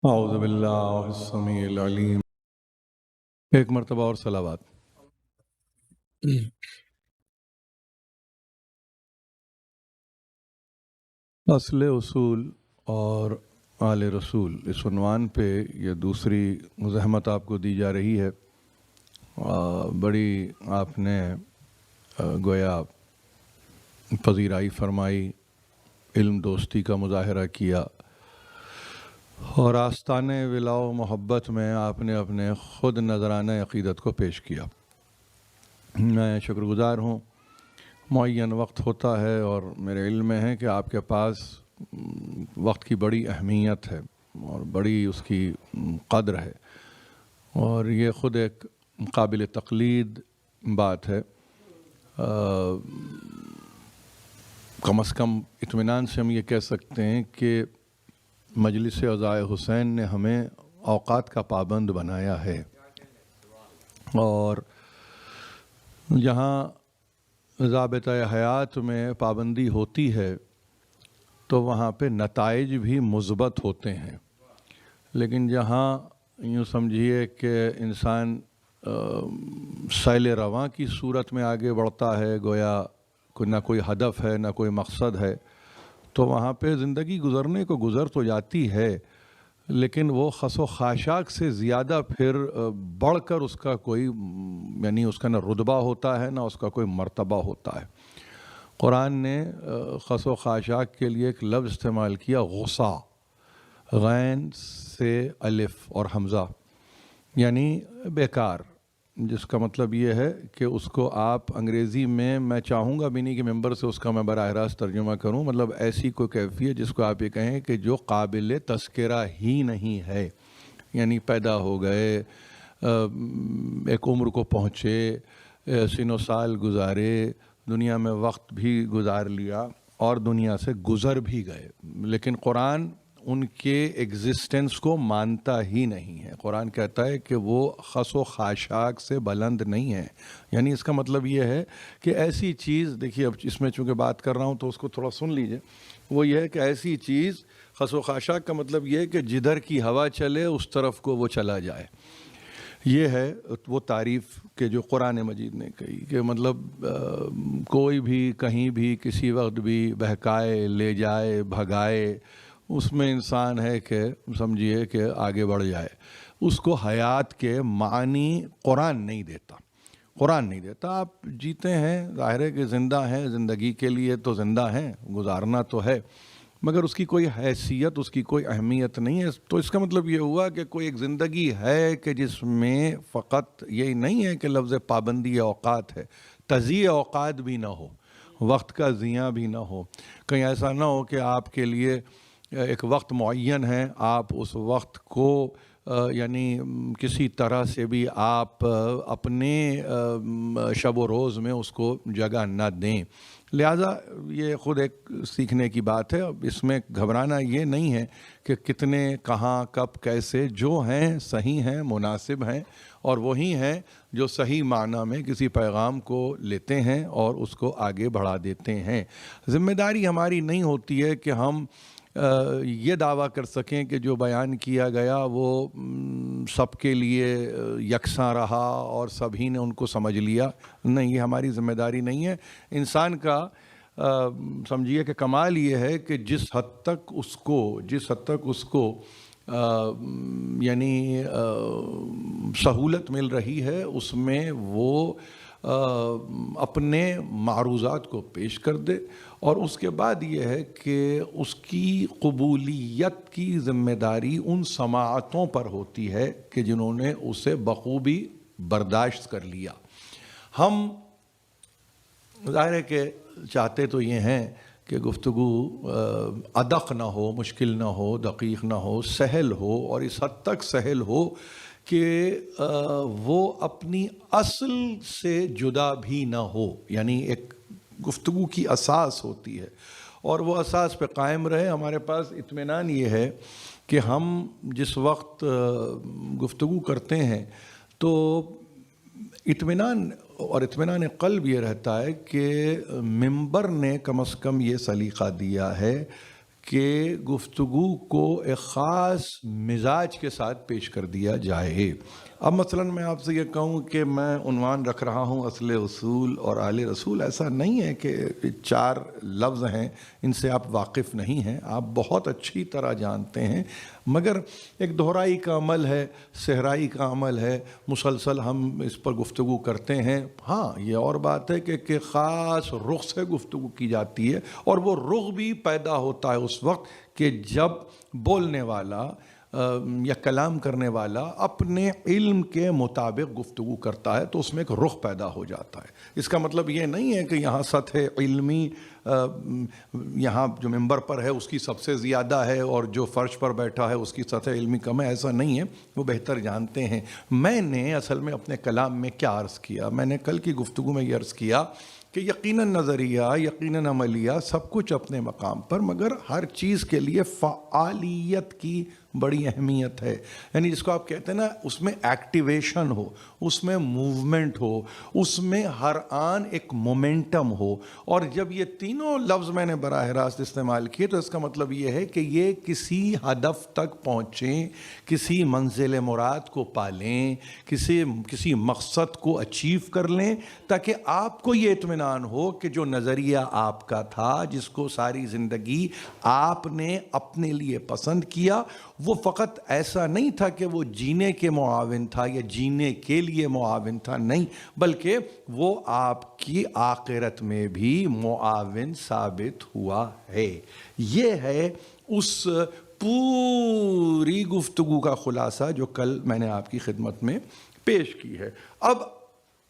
اعوذ باللہ السمیع العلیم۔ ایک مرتبہ اور صلوات۔ اصل اصول اور آل رسول اس عنوان پہ یہ دوسری مزاحمت آپ کو دی جا رہی ہے۔ بڑی آپ نے گویا پذیرائی فرمائی، علم دوستی کا مظاہرہ کیا، اور آستانے ولا و محبت میں آپ نے اپنے خود نذرانہ عقیدت کو پیش کیا۔ میں شکر گزار ہوں۔ معین وقت ہوتا ہے اور میرے علم میں ہے کہ آپ کے پاس وقت کی بڑی اہمیت ہے اور بڑی اس کی قدر ہے، اور یہ خود ایک قابل تقلید بات ہے۔ کم از کم اطمینان سے ہم یہ کہہ سکتے ہیں کہ مجلس عزائے حسین نے ہمیں اوقات کا پابند بنایا ہے، اور جہاں ضابطہ حیات میں پابندی ہوتی ہے تو وہاں پہ نتائج بھی مثبت ہوتے ہیں، لیکن جہاں یوں سمجھیے کہ انسان سیل رواں کی صورت میں آگے بڑھتا ہے، گویا نہ کوئی ہدف ہے نہ کوئی مقصد ہے، تو وہاں پہ زندگی گزرنے کو گزر تو جاتی ہے، لیکن وہ خس و خاشاک سے زیادہ پھر بڑھ کر اس کا کوئی یعنی اس کا نہ رتبہ ہوتا ہے نہ اس کا کوئی مرتبہ ہوتا ہے۔ قرآن نے خس و خاشاک کے لیے ایک لفظ استعمال کیا، غصہ، غین سے الف اور حمزہ، یعنی بیکار، جس کا مطلب یہ ہے کہ اس کو آپ انگریزی میں چاہوں گا بھی نہیں کہ ممبر سے اس کا میں براہ راست ترجمہ کروں، مطلب ایسی کوئی کیفیت جس کو آپ یہ کہیں کہ جو قابل تذکرہ ہی نہیں ہے، یعنی پیدا ہو گئے، ایک عمر کو پہنچے، سن و سال گزارے، دنیا میں وقت بھی گزار لیا اور دنیا سے گزر بھی گئے، لیکن قرآن ان کے ایگزسٹنس کو مانتا ہی نہیں ہے۔ قرآن کہتا ہے کہ وہ خس و خاشاک سے بلند نہیں ہے، یعنی اس کا مطلب یہ ہے کہ ایسی چیز، دیکھیے اب اس میں چونکہ بات کر رہا ہوں تو اس کو تھوڑا سن لیجئے، وہ یہ ہے کہ ایسی چیز، خس و خاشاک کا مطلب یہ ہے کہ جدھر کی ہوا چلے اس طرف کو وہ چلا جائے۔ یہ ہے وہ تعریف کہ جو قرآن مجید نے کہی کہ مطلب کوئی بھی کہیں بھی کسی وقت بھی بہکائے، لے جائے، بھگائے، اس میں انسان ہے کہ سمجھیے کہ آگے بڑھ جائے، اس کو حیات کے معنی قرآن نہیں دیتا۔ قرآن نہیں دیتا۔ آپ جیتے ہیں، ظاہر ہے کہ زندہ ہیں، زندگی کے لیے تو زندہ ہیں، گزارنا تو ہے، مگر اس کی کوئی حیثیت، اس کی کوئی اہمیت نہیں ہے۔ تو اس کا مطلب یہ ہوا کہ کوئی ایک زندگی ہے کہ جس میں فقط یہی نہیں ہے کہ لفظ پابندی اوقات ہے، تضییع اوقات بھی نہ ہو، وقت کا ضیاع بھی نہ ہو، کہیں ایسا نہ ہو کہ آپ کے لیے ایک وقت معین ہے، آپ اس وقت کو یعنی کسی طرح سے بھی آپ اپنے شب و روز میں اس کو جگہ نہ دیں۔ لہٰذا یہ خود ایک سیکھنے کی بات ہے۔ اس میں گھبرانا یہ نہیں ہے کہ کتنے، کہاں، کب، کیسے، جو ہیں صحیح ہیں، مناسب ہیں، اور وہی ہیں جو صحیح معنی میں کسی پیغام کو لیتے ہیں اور اس کو آگے بڑھا دیتے ہیں۔ ذمہ داری ہماری نہیں ہوتی ہے کہ ہم یہ دعویٰ کر سکیں کہ جو بیان کیا گیا وہ سب کے لیے یکساں رہا اور سبھی نے ان کو سمجھ لیا، نہیں، یہ ہماری ذمہ داری نہیں ہے۔ انسان کا سمجھیے کہ کمال یہ ہے کہ جس حد تک اس کو یعنی سہولت مل رہی ہے اس میں وہ اپنے معروضات کو پیش کر دے، اور اس کے بعد یہ ہے کہ اس کی قبولیت کی ذمہ داری ان سماعتوں پر ہوتی ہے کہ جنہوں نے اسے بخوبی برداشت کر لیا۔ ہم ظاہر ہے کہ چاہتے تو یہ ہیں کہ گفتگو ادق نہ ہو، مشکل نہ ہو، دقیق نہ ہو، سہل ہو، اور اس حد تک سہل ہو کہ وہ اپنی اصل سے جدا بھی نہ ہو، یعنی ایک گفتگو کی اساس ہوتی ہے اور وہ اساس پہ قائم رہے۔ ہمارے پاس اطمینان یہ ہے کہ ہم جس وقت گفتگو کرتے ہیں تو اطمینان قلب یہ رہتا ہے کہ ممبر نے کم از کم یہ سلیقہ دیا ہے کہ گفتگو کو ایک خاص مزاج کے ساتھ پیش کر دیا جائے۔ اب مثلاً میں آپ سے یہ کہوں کہ میں عنوان رکھ رہا ہوں اصل اصول اور آل رسول، ایسا نہیں ہے کہ 4 لفظ ہیں ان سے آپ واقف نہیں ہیں، آپ بہت اچھی طرح جانتے ہیں، مگر ایک دہرائی کا عمل ہے، صحرائی کا عمل ہے، مسلسل ہم اس پر گفتگو کرتے ہیں۔ ہاں یہ اور بات ہے کہ خاص رخ سے گفتگو کی جاتی ہے، اور وہ رخ بھی پیدا ہوتا ہے اس وقت کہ جب بولنے والا یا کلام کرنے والا اپنے علم کے مطابق گفتگو کرتا ہے تو اس میں ایک رخ پیدا ہو جاتا ہے۔ اس کا مطلب یہ نہیں ہے کہ یہاں سطح علمی یہاں جو ممبر پر ہے اس کی سب سے زیادہ ہے اور جو فرش پر بیٹھا ہے اس کی سطح علمی کم ہے، ایسا نہیں ہے، وہ بہتر جانتے ہیں۔ میں نے اصل میں اپنے کلام میں کیا عرض کیا؟ میں نے کل کی گفتگو میں یہ عرض کیا کہ یقیناً نظریہ، یقیناً عملیہ سب کچھ اپنے مقام پر، مگر ہر چیز کے لیے فعالیت کی بڑی اہمیت ہے۔ یعنی جس کو آپ کہتے ہیں نا، اس میں ایکٹیویشن ہو، اس میں موومنٹ ہو، اس میں ہر آن ایک مومنٹم ہو۔ اور جب یہ تینوں لفظ میں نے براہ راست استعمال کیے تو اس کا مطلب یہ ہے کہ یہ کسی ہدف تک پہنچیں، کسی منزل مراد کو پالیں، کسی مقصد کو اچیو کر لیں، تاکہ آپ کو یہ اطمینان ہو کہ جو نظریہ آپ کا تھا، جس کو ساری زندگی آپ نے اپنے لیے پسند کیا، وہ فقط ایسا نہیں تھا کہ وہ جینے کے معاون تھا یا جینے کے لیے معاون تھا، نہیں، بلکہ وہ آپ کی آخرت میں بھی معاون ثابت ہوا ہے۔ یہ ہے اس پوری گفتگو کا خلاصہ جو کل میں نے آپ کی خدمت میں پیش کی ہے۔ اب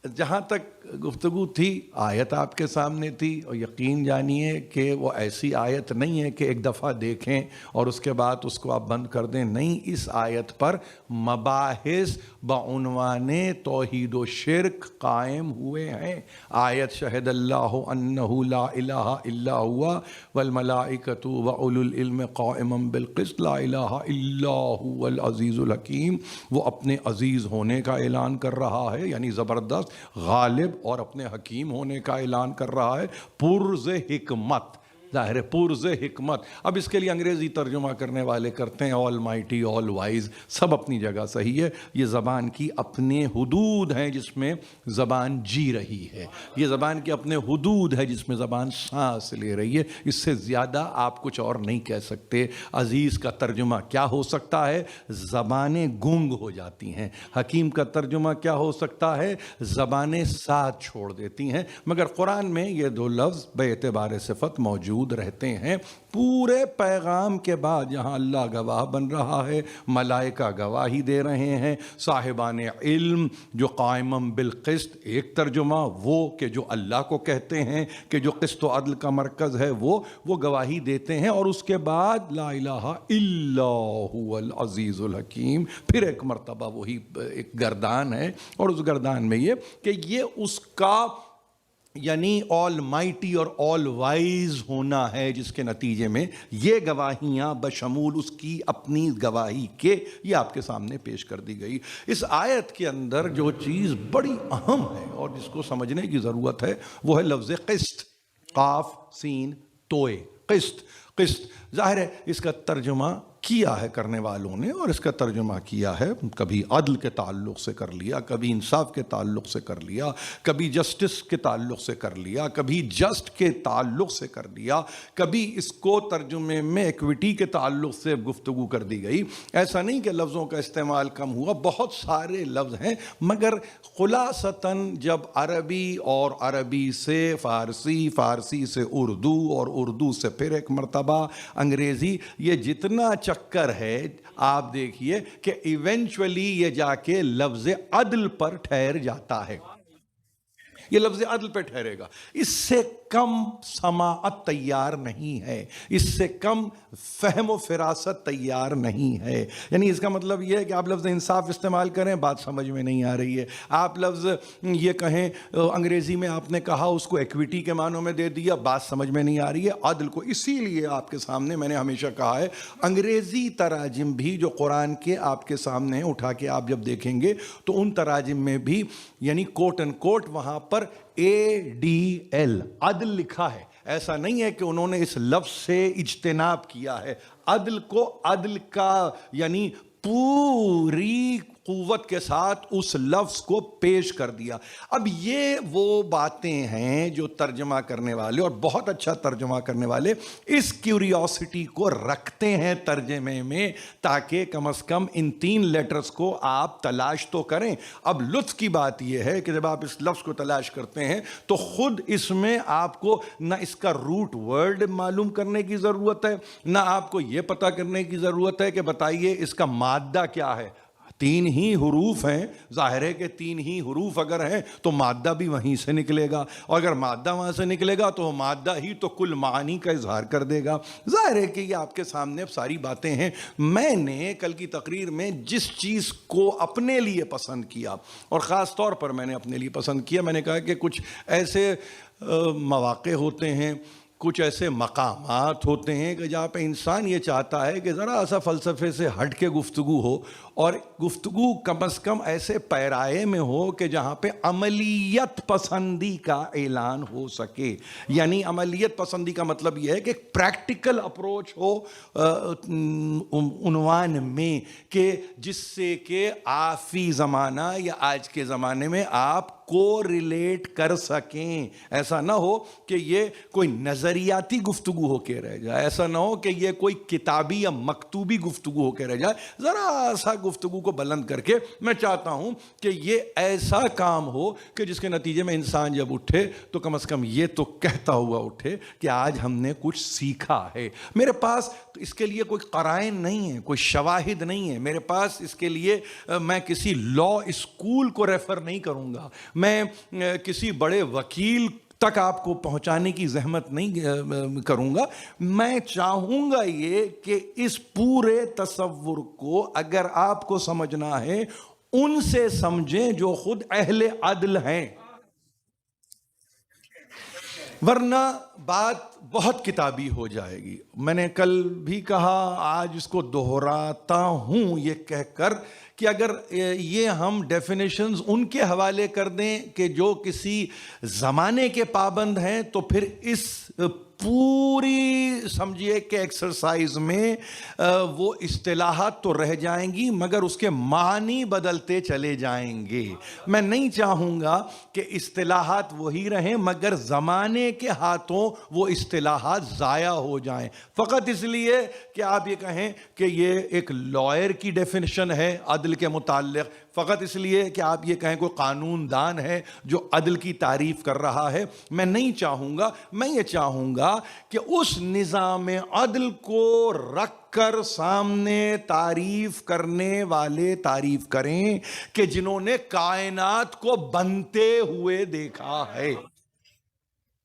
جہاں تک گفتگو تھی، آیت آپ کے سامنے تھی، اور یقین جانیے کہ وہ ایسی آیت نہیں ہے کہ ایک دفعہ دیکھیں اور اس کے بعد اس کو آپ بند کر دیں، نہیں، اس آیت پر مباحث بعنوان توحید و شرک قائم ہوئے ہیں۔ آیت شہد اللہ انہ لا الہ الا ہوا والملائکۃ واولو العلم قائما بالقسط لا الہ الا هو العزیز الحکیم، وہ اپنے عزیز ہونے کا اعلان کر رہا ہے، یعنی زبردست، غالب، اور اپنے حکیم ہونے کا اعلان کر رہا ہے، پرز حکمت، ظاہر ہے پرز حکمت۔ اب اس کے لیے انگریزی ترجمہ کرنے والے کرتے ہیں آل مائٹی، آل وائز، سب اپنی جگہ صحیح ہے، یہ زبان کی اپنے حدود ہیں جس میں زبان جی رہی ہے، یہ زبان کے اپنے حدود ہے جس میں زبان سانس لے رہی ہے، اس سے زیادہ آپ کچھ اور نہیں کہہ سکتے۔ عزیز کا ترجمہ کیا ہو سکتا ہے؟ زبانیں گونگ ہو جاتی ہیں۔ حکیم کا ترجمہ کیا ہو سکتا ہے؟ زبانیں ساتھ چھوڑ دیتی ہیں۔ مگر قرآن میں یہ 2 لفظ بے اعتبار صفت موجود رہتے ہیں۔ پورے پیغام کے بعد جہاں اللہ گواہ بن رہا ہے، ملائکہ گواہی دے رہے ہیں، صاحبان علم جو قائمم بالقسط، ایک ترجمہ وہ کہ جو اللہ کو کہتے ہیں کہ جو قسط و عدل کا مرکز ہے، وہ گواہی دیتے ہیں، اور اس کے بعد لا الہ الا هو العزیز الحکیم، پھر ایک مرتبہ وہی ایک گردان ہے، اور اس گردان میں یہ کہ یہ اس کا یعنی آل مائٹی اور آل وائز ہونا ہے، جس کے نتیجے میں یہ گواہیاں بشمول اس کی اپنی گواہی کے یہ آپ کے سامنے پیش کر دی گئی۔ اس آیت کے اندر جو چیز بڑی اہم ہے اور جس کو سمجھنے کی ضرورت ہے وہ ہے لفظ قسط، قاف سین توئے، قسط۔ قسط ظاہر ہے اس کا ترجمہ کیا ہے کرنے والوں نے، اور اس کا ترجمہ کیا ہے، کبھی عدل کے تعلق سے کر لیا، کبھی انصاف کے تعلق سے کر لیا، کبھی جسٹس کے تعلق سے کر لیا، کبھی جسٹ کے تعلق سے کر لیا، کبھی اس کو ترجمے میں ایکویٹی کے تعلق سے گفتگو کر دی گئی۔ ایسا نہیں کہ لفظوں کا استعمال کم ہوا، بہت سارے لفظ ہیں، مگر خلاصتاً جب عربی اور عربی سے فارسی، فارسی سے اردو اور اردو سے پھر ایک مرتبہ انگریزی، یہ جتنا چکر ہے آپ دیکھیے کہ ایونچولی یہ جا کے لفظ عدل پر ٹھہر جاتا ہے، یہ لفظ عدل پہ ٹھہرے گا۔ اس سے کم سماعت تیار نہیں ہے، اس سے کم فہم و فراست تیار نہیں ہے۔ یعنی اس کا مطلب یہ ہے کہ آپ لفظ انصاف استعمال کریں، بات سمجھ میں نہیں آ رہی ہے۔ آپ لفظ یہ کہیں انگریزی میں آپ نے کہا، اس کو ایکویٹی کے معنوں میں دے دیا، بات سمجھ میں نہیں آ رہی ہے۔ عدل کو اسی لیے آپ کے سامنے میں نے ہمیشہ کہا ہے، انگریزی تراجم بھی جو قرآن کے آپ کے سامنے ہیں، اٹھا کے آپ جب دیکھیں گے تو ان تراجم میں بھی یعنی کوٹ ان کوٹ وہاں پر ADL عدل لکھا ہے، ایسا نہیں ہے کہ انہوں نے اس لفظ سے اجتناب کیا ہے. عدل کو عدل کا یعنی پوری قوت کے ساتھ اس لفظ کو پیش کر دیا. اب یہ وہ باتیں ہیں جو ترجمہ کرنے والے، اور بہت اچھا ترجمہ کرنے والے، اس کیوریوسٹی کو رکھتے ہیں ترجمے میں، تاکہ کم از کم ان 3 لیٹرز کو آپ تلاش تو کریں. اب لطف کی بات یہ ہے کہ جب آپ اس لفظ کو تلاش کرتے ہیں تو خود اس میں آپ کو نہ اس کا روٹ ورڈ معلوم کرنے کی ضرورت ہے، نہ آپ کو یہ پتہ کرنے کی ضرورت ہے کہ بتائیے اس کا مادہ کیا ہے. 3 ہی حروف ہیں، ظاہر ہے کہ 3 ہی حروف اگر ہیں تو مادہ بھی وہیں سے نکلے گا، اور اگر مادہ وہاں سے نکلے گا تو مادہ ہی تو کل معانی کا اظہار کر دے گا. ظاہر ہے کہ یہ آپ کے سامنے اب ساری باتیں ہیں. میں نے کل کی تقریر میں جس چیز کو اپنے لیے پسند کیا، اور خاص طور پر میں نے اپنے لیے پسند کیا، میں نے کہا کہ کچھ ایسے مواقع ہوتے ہیں، کچھ ایسے مقامات ہوتے ہیں کہ جہاں پہ انسان یہ چاہتا ہے کہ ذرا سا فلسفے سے ہٹ کے گفتگو ہو، اور گفتگو کم از کم ایسے پیرائے میں ہو کہ جہاں پہ عملیت پسندی کا اعلان ہو سکے. یعنی عملیت پسندی کا مطلب یہ ہے کہ ایک پریکٹیکل اپروچ ہو عنوان میں، کہ جس سے کہ آفی زمانہ یا آج کے زمانے میں آپ کو ریلیٹ کر سکیں. ایسا نہ ہو کہ یہ کوئی نظریاتی گفتگو ہو کے رہ جائے، ایسا نہ ہو کہ یہ کوئی کتابی یا مکتوبی گفتگو ہو کے رہ جائے. ذرا سا گفتگو کو بلند کر کے میں چاہتا ہوں کہ یہ ایسا کام ہو کہ جس کے نتیجے میں انسان جب اٹھے تو کم از کم یہ تو کہتا ہوا اٹھے کہ آج ہم نے کچھ سیکھا ہے. میرے پاس اس کے لیے کوئی قرائن نہیں ہے، کوئی شواہد نہیں ہے میرے پاس. اس کے لیے میں کسی لا اسکول کو ریفر نہیں کروں گا، میں کسی بڑے وکیل تک آپ کو پہنچانے کی زحمت نہیں کروں گا. میں چاہوں گا یہ کہ اس پورے تصور کو اگر آپ کو سمجھنا ہے ان سے سمجھیں جو خود اہل عدل ہیں، ورنہ بات بہت کتابی ہو جائے گی. میں نے کل بھی کہا، آج اس کو دہراتا ہوں یہ کہہ کر کہ اگر یہ ہم ڈیفینیشنز ان کے حوالے کر دیں کہ جو کسی زمانے کے پابند ہیں، تو پھر اس پوری سمجھیے کہ ایکسرسائز میں وہ اصطلاحات تو رہ جائیں گی مگر اس کے معنی بدلتے چلے جائیں گے. میں نہیں چاہوں گا کہ اصطلاحات وہی رہیں مگر زمانے کے ہاتھوں وہ اصطلاحات ضائع ہو جائیں، فقط اس لیے کہ آپ یہ کہیں کہ یہ ایک لائر کی ڈیفینیشن ہے عدل کے متعلق، فقط اس لیے کہ آپ یہ کہیں کوئی قانون دان ہے جو عدل کی تعریف کر رہا ہے. میں نہیں چاہوں گا. میں یہ چاہوں گا کہ اس نظام عدل کو رکھ کر سامنے تعریف کرنے والے تعریف کریں کہ جنہوں نے کائنات کو بنتے ہوئے دیکھا ہے.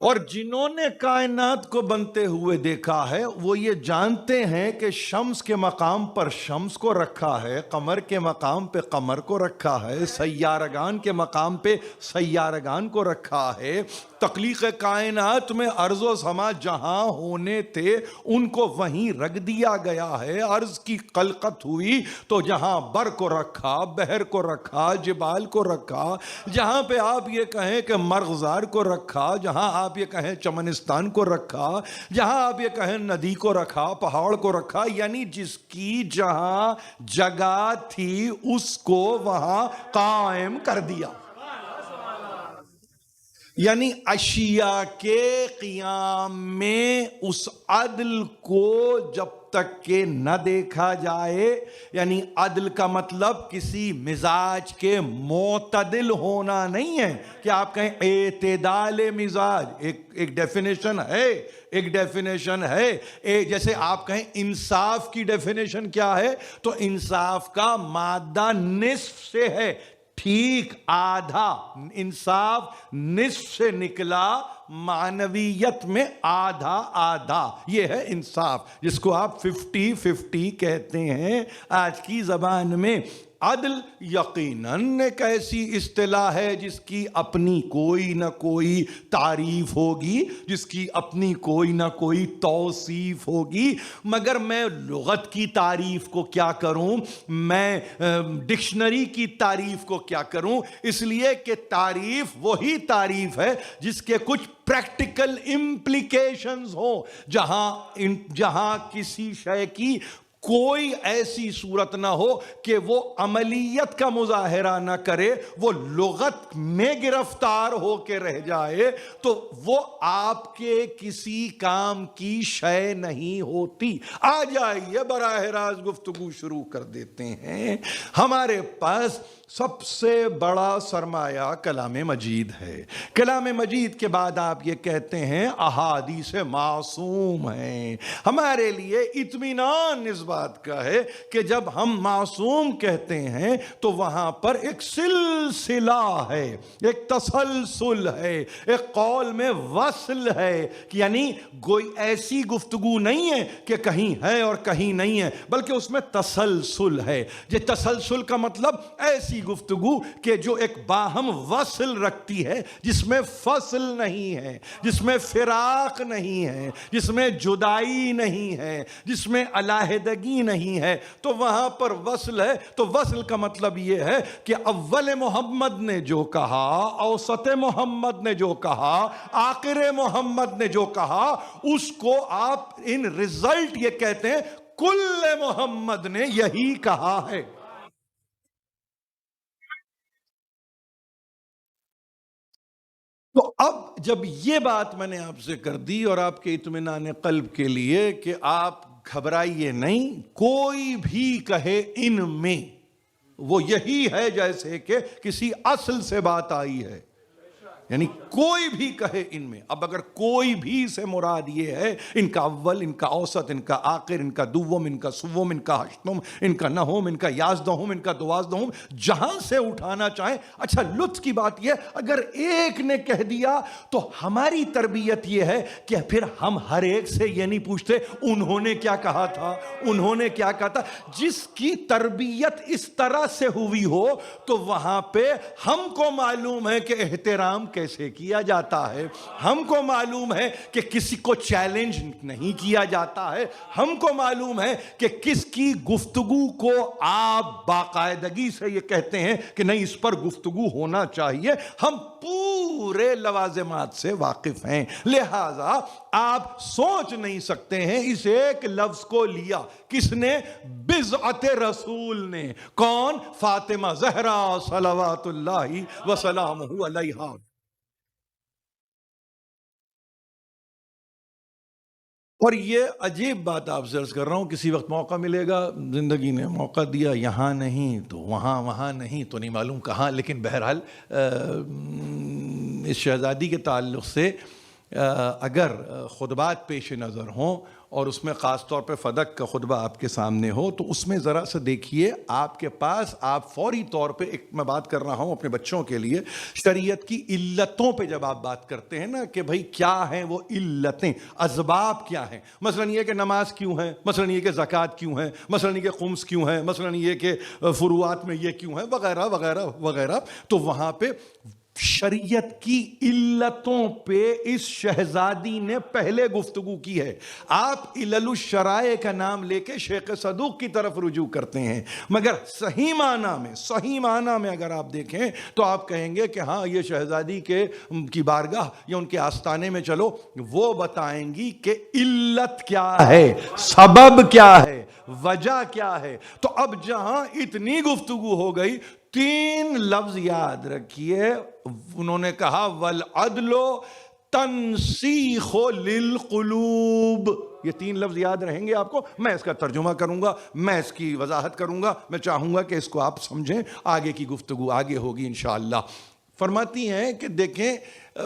اور جنہوں نے کائنات کو بنتے ہوئے دیکھا ہے وہ یہ جانتے ہیں کہ شمس کے مقام پر شمس کو رکھا ہے، قمر کے مقام پہ قمر کو رکھا ہے، سیارگان کے مقام پہ سیارگان کو رکھا ہے. تخلیق کائنات میں ارض و سما جہاں ہونے تھے ان کو وہیں رکھ دیا گیا ہے. ارض کی خلقت ہوئی تو جہاں بر کو رکھا، بحر کو رکھا، جبال کو رکھا، جہاں پہ آپ یہ کہیں کہ مرغزار کو رکھا، جہاں آپ یہ کہیں چمنستان کو رکھا، جہاں آپ یہ کہیں ندی کو رکھا، پہاڑ کو رکھا. یعنی جس کی جہاں جگہ تھی اس کو وہاں قائم کر دیا. یعنی اشیاء کے قیام میں اس عدل کو جب تک کہ نہ دیکھا جائے، یعنی عدل کا مطلب کسی مزاج کے معتدل ہونا نہیں ہے کہ آپ کہیں اعتدال مزاج. ایک ڈیفینیشن ہے، ایک ڈیفینیشن ہے. جیسے آپ کہیں انصاف کی ڈیفینیشن کیا ہے، تو انصاف کا مادہ نصف سے ہے، ٹھیک آدھا. انصاف نصف سے نکلا، معنویت میں آدھا آدھا. یہ ہے انصاف، جس کو آپ 50-50 کہتے ہیں آج کی زبان میں. عدل یقیناً ایک ایسی اصطلاح ہے جس کی اپنی کوئی نہ کوئی تعریف ہوگی، جس کی اپنی کوئی نہ کوئی توصیف ہوگی. مگر میں لغت کی تعریف کو کیا کروں، میں ڈکشنری کی تعریف کو کیا کروں؟ اس لیے کہ تعریف وہی تعریف ہے جس کے کچھ پریکٹیکل امپلیکیشنز ہوں، جہاں کسی شے کی کوئی ایسی صورت نہ ہو کہ وہ عملیت کا مظاہرہ نہ کرے، وہ لغت میں گرفتار ہو کے رہ جائے، تو وہ آپ کے کسی کام کی شے نہیں ہوتی۔ آ جائیے براہ راست گفتگو شروع کر دیتے ہیں۔ ہمارے پاس سب سے بڑا سرمایہ کلام مجید ہے۔ کلام مجید کے بعد آپ یہ کہتے ہیں احادیث معصوم ہیں۔ ہمارے لیے اطمینان اس بات کا ہے کہ جب ہم معصوم کہتے ہیں تو وہاں پر ایک سلسلہ ہے، ایک تسلسل ہے، ایک قول میں وصل ہے، یعنی کوئی ایسی گفتگو نہیں ہے کہ کہیں ہے اور کہیں نہیں ہے، بلکہ اس میں تسلسل ہے۔ یہ تسلسل کا مطلب ایسی گفتگو کہ جو ایک باہم وصل رکھتی ہے، جس میں فصل نہیں ہے، جس میں فراق نہیں ہے، جس میں جدائی نہیں ہے، جس میں علیحدگی نہیں ہے، تو وہاں پر وصل ہے۔ تو وصل کا مطلب یہ ہے کہ اول محمد نے جو کہا، اوسط محمد نے جو کہا، آخر محمد نے جو کہا، اس کو آپ ان ریزلٹ یہ کہتے ہیں کل محمد نے یہی کہا ہے۔ تو اب جب یہ بات میں نے آپ سے کر دی، اور آپ کے اطمینان قلب کے لیے کہ آپ گھبرائیے نہیں، کوئی بھی کہے ان میں وہ یہی ہے جیسے کہ کسی اصل سے بات آئی ہے، یعنی کوئی بھی کہے ان میں۔ اب اگر کوئی بھی سے مراد یہ ہے ان کا اول، ان کا اوسط، ان کا آخر، ان کا دوم، ان کا سوم، ان کا ہشتم، ان کا نہم، ان کا یازدہم، ان کا دوازدہم، جہاں سے اٹھانا چاہیں۔ اچھا، لطف کی بات یہ اگر ایک نے کہہ دیا تو ہماری تربیت یہ ہے کہ پھر ہم ہر ایک سے یہ نہیں پوچھتے انہوں نے کیا کہا تھا، انہوں نے کیا کہا تھا۔ جس کی تربیت اس طرح سے ہوئی ہو تو وہاں پہ ہم کو معلوم ہے کہ احترام کیسے کیا جاتا ہے، ہم کو معلوم ہے کہ کسی کو چیلنج نہیں کیا جاتا ہے، ہم کو معلوم ہے کہ کس کی گفتگو کو آپ باقاعدگی سے یہ کہتے ہیں کہ نہیں اس پر گفتگو ہونا چاہیے۔ ہم پورے لوازمات سے واقف ہیں، لہٰذا آپ سوچ نہیں سکتے ہیں اس ایک لفظ کو لیا کس نے؟ بضعت رسول نے۔ کون؟ فاطمہ زہرا صلوات اللہ وسلامہ علیہا۔ اور یہ عجیب بات آپ سے عرض کر رہا ہوں، کسی وقت موقع ملے گا، زندگی نے موقع دیا، یہاں نہیں تو وہاں، وہاں نہیں تو نہیں معلوم کہاں، لیکن بہرحال اس شہزادی کے تعلق سے اگر خطبات پیش نظر ہوں اور اس میں خاص طور پہ فدق کا خطبہ آپ کے سامنے ہو تو اس میں ذرا سا دیکھیے آپ کے پاس، آپ فوری طور پہ، ایک میں بات کر رہا ہوں اپنے بچوں کے لیے، شریعت کی علتوں پہ جب آپ بات کرتے ہیں نا کہ بھئی کیا ہیں وہ علتیں، اسباب کیا ہیں، مثلا یہ کہ نماز کیوں ہے، مثلا یہ کہ زکوٰۃ کیوں ہے، مثلا یہ کہ خمس کیوں ہے، مثلا یہ کہ فروعات میں یہ کیوں ہے، وغیرہ وغیرہ وغیرہ، تو وہاں پہ شریعت کی علتوں پہ اس شہزادی نے پہلے گفتگو کی ہے۔ آپ علل الشرائع کا نام لے کے شیخ صدوق کی طرف رجوع کرتے ہیں، مگر صحیح معنی میں اگر آپ دیکھیں تو آپ کہیں گے کہ ہاں یہ شہزادی کی بارگاہ یا ان کے آستانے میں چلو، وہ بتائیں گی کہ علت کیا ہے، سبب کیا ہے، وجہ کیا ہے۔ تو اب جہاں اتنی گفتگو ہو گئی، 3 لفظ یاد رکھیے، انہوں نے کہا والعدل تنسیخ للقلوب، یہ 3 لفظ یاد رہیں گے آپ کو۔ میں اس کا ترجمہ کروں گا، میں اس کی وضاحت کروں گا، میں چاہوں گا کہ اس کو آپ سمجھیں، آگے کی گفتگو آگے ہوگی انشاءاللہ۔ فرماتی ہیں کہ دیکھیں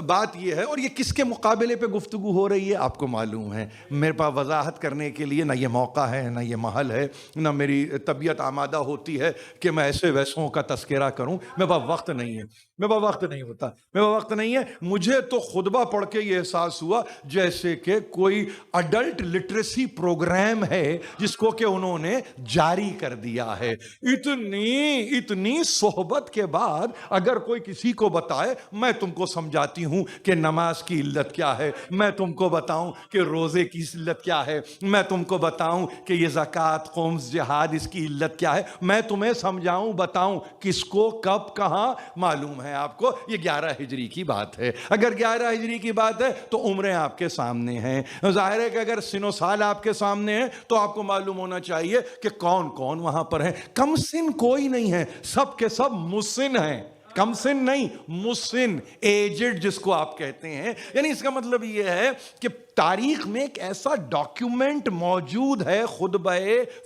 بات یہ ہے، اور یہ کس کے مقابلے پہ گفتگو ہو رہی ہے آپ کو معلوم ہے، میرے پاس وضاحت کرنے کے لیے نہ یہ موقع ہے، نہ یہ محل ہے، نہ میری طبیعت آمادہ ہوتی ہے کہ میں ایسے ویسوں کا تذکرہ کروں، میرے پاس وقت نہیں ہے، میرے پاس وقت نہیں ہوتا، میرے پاس وقت نہیں ہے۔ مجھے تو خطبہ پڑھ کے یہ احساس ہوا جیسے کہ کوئی اڈلٹ لٹریسی پروگرام ہے جس کو کہ انہوں نے جاری کر دیا ہے۔ اتنی صحبت کے بعد اگر کوئی کسی کو بتائے میں تم کو سمجھاتی بتاتی ہوں کہ نماز کی علت کیا ہے، میں تم کو بتاؤں کہ روزے کی علت کیا ہے، میں تم کو بتاؤں کہ یہ زکوٰۃ، خمس، جہاد، اس کی علت کیا ہے، میں تمہیں سمجھاؤں، بتاؤں، کس کو کب کہاں معلوم ہے آپ کو؟ یہ 11 ہجری کی بات ہے۔ اگر 11 ہجری کی بات ہے تو عمریں آپ کے سامنے ہیں، ظاہر ہے کہ اگر سن و سال آپ کے سامنے ہیں تو آپ کو معلوم ہونا چاہیے کہ کون کون وہاں پر ہے۔ کم سن کوئی نہیں ہے، سب کے سب مسن ہیں، کم سن نہیں، مسن، ایجڈ جس کو آپ کہتے ہیں۔ یعنی اس کا مطلب یہ ہے کہ تاریخ میں ایک ایسا ڈاکیومنٹ موجود ہے خطبہ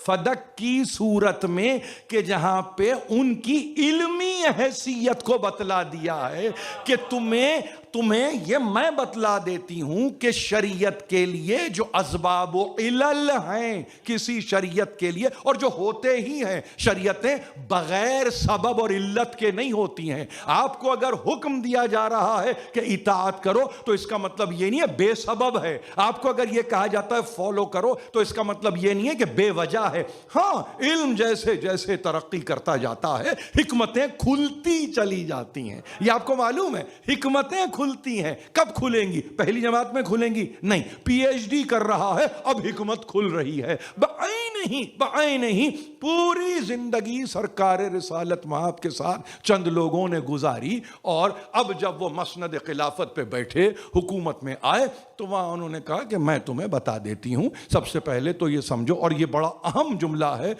فدق کی صورت میں کہ جہاں پہ ان کی علمی حیثیت کو بتلا دیا ہے کہ تمہیں یہ میں بتلا دیتی ہوں کہ شریعت کے لیے جو اسباب و علل ہیں کسی شریعت کے لیے، اور جو ہوتے ہی ہیں، شریعتیں بغیر سبب اور علت کے نہیں ہوتی ہیں۔ آپ کو اگر حکم دیا جا رہا ہے کہ اطاعت کرو تو اس کا مطلب یہ نہیں ہے بے سبب ہے۔ آپ کو اگر یہ کہا جاتا ہے فالو کرو تو اس کا مطلب یہ نہیں ہے کہ بے وجہ ہے۔ ہاں، علم جیسے جیسے ترقی کرتا جاتا ہے حکمتیں کھلتی چلی جاتی ہیں۔ یہ آپ کو معلوم ہے، حکمتیں کھلتی ہیں۔ کب کھلیں گی؟ پہلی جماعت میں کھلیں گی؟ نہیں، پی ایچ ڈی کر رہا ہے اب حکمت کھل رہی ہے۔ بعین ہی پوری زندگی سرکار رسالت مآب کے ساتھ چند لوگوں نے گزاری، اور اب جب وہ مسند خلافت پہ بیٹھے، حکومت میں آئے، تو وہاں انہوں نے کہا کہ میں تمہیں بتا دیتی ہوں۔ سب سے پہلے تو یہ سمجھو، اور یہ بڑا اہم جملہ ہے،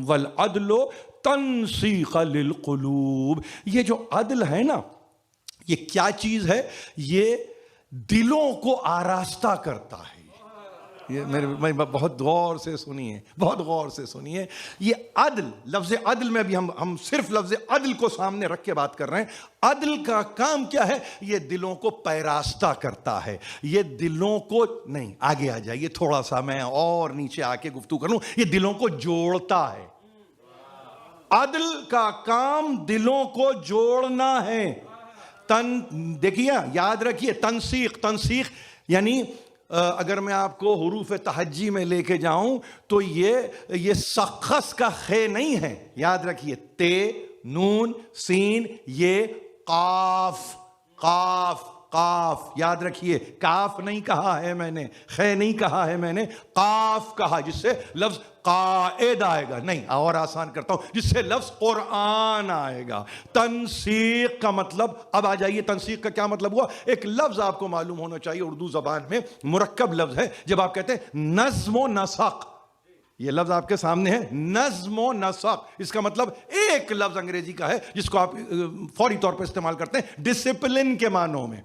والعدل تنسیق للقلوب۔ یہ جو عدل ہے نا، یہ کیا چیز ہے؟ یہ دلوں کو آراستہ کرتا ہے۔ یہ میں بہت غور سے سنیے، بہت غور سے سنیے۔ یہ عدل، لفظ عدل میں بھی ہم صرف لفظ عدل کو سامنے رکھ کے بات کر رہے ہیں۔ عدل کا کام کیا ہے؟ یہ دلوں کو پیراستہ کرتا ہے۔ یہ دلوں کو نہیں، آگے آ جائیے تھوڑا سا، میں اور نیچے آ کے گفتگو کروں۔ یہ دلوں کو جوڑتا ہے۔ عدل کا کام دلوں کو جوڑنا ہے۔ دیکھیے، یاد رکھیے، تنسیق یعنی اگر میں آپ کو حروف تہجی میں لے کے جاؤں تو یہ سخص کا خے نہیں ہے، یاد رکھیے، تے، نون، سین، یہ قاف، یاد رکھیے، کاف نہیں کہا ہے میں نے، خے نہیں کہا ہے میں نے، قاف کہا، جس سے لفظ قائد آئے گا۔ نہیں، اور آسان کرتا ہوں، جس سے لفظ قرآن آئے گا۔ تنسیق کا مطلب، اب آ جائیے تنسیق کا کیا مطلب ہوا۔ ایک لفظ آپ کو معلوم ہونا چاہیے، اردو زبان میں مرکب لفظ ہے۔ جب آپ کہتے ہیں نظم و نسق، یہ لفظ آپ کے سامنے ہے، نظم و نسق، اس کا مطلب ایک لفظ انگریزی کا ہے جس کو آپ فوری طور پر استعمال کرتے ہیں ڈسپلن کے معنوں میں۔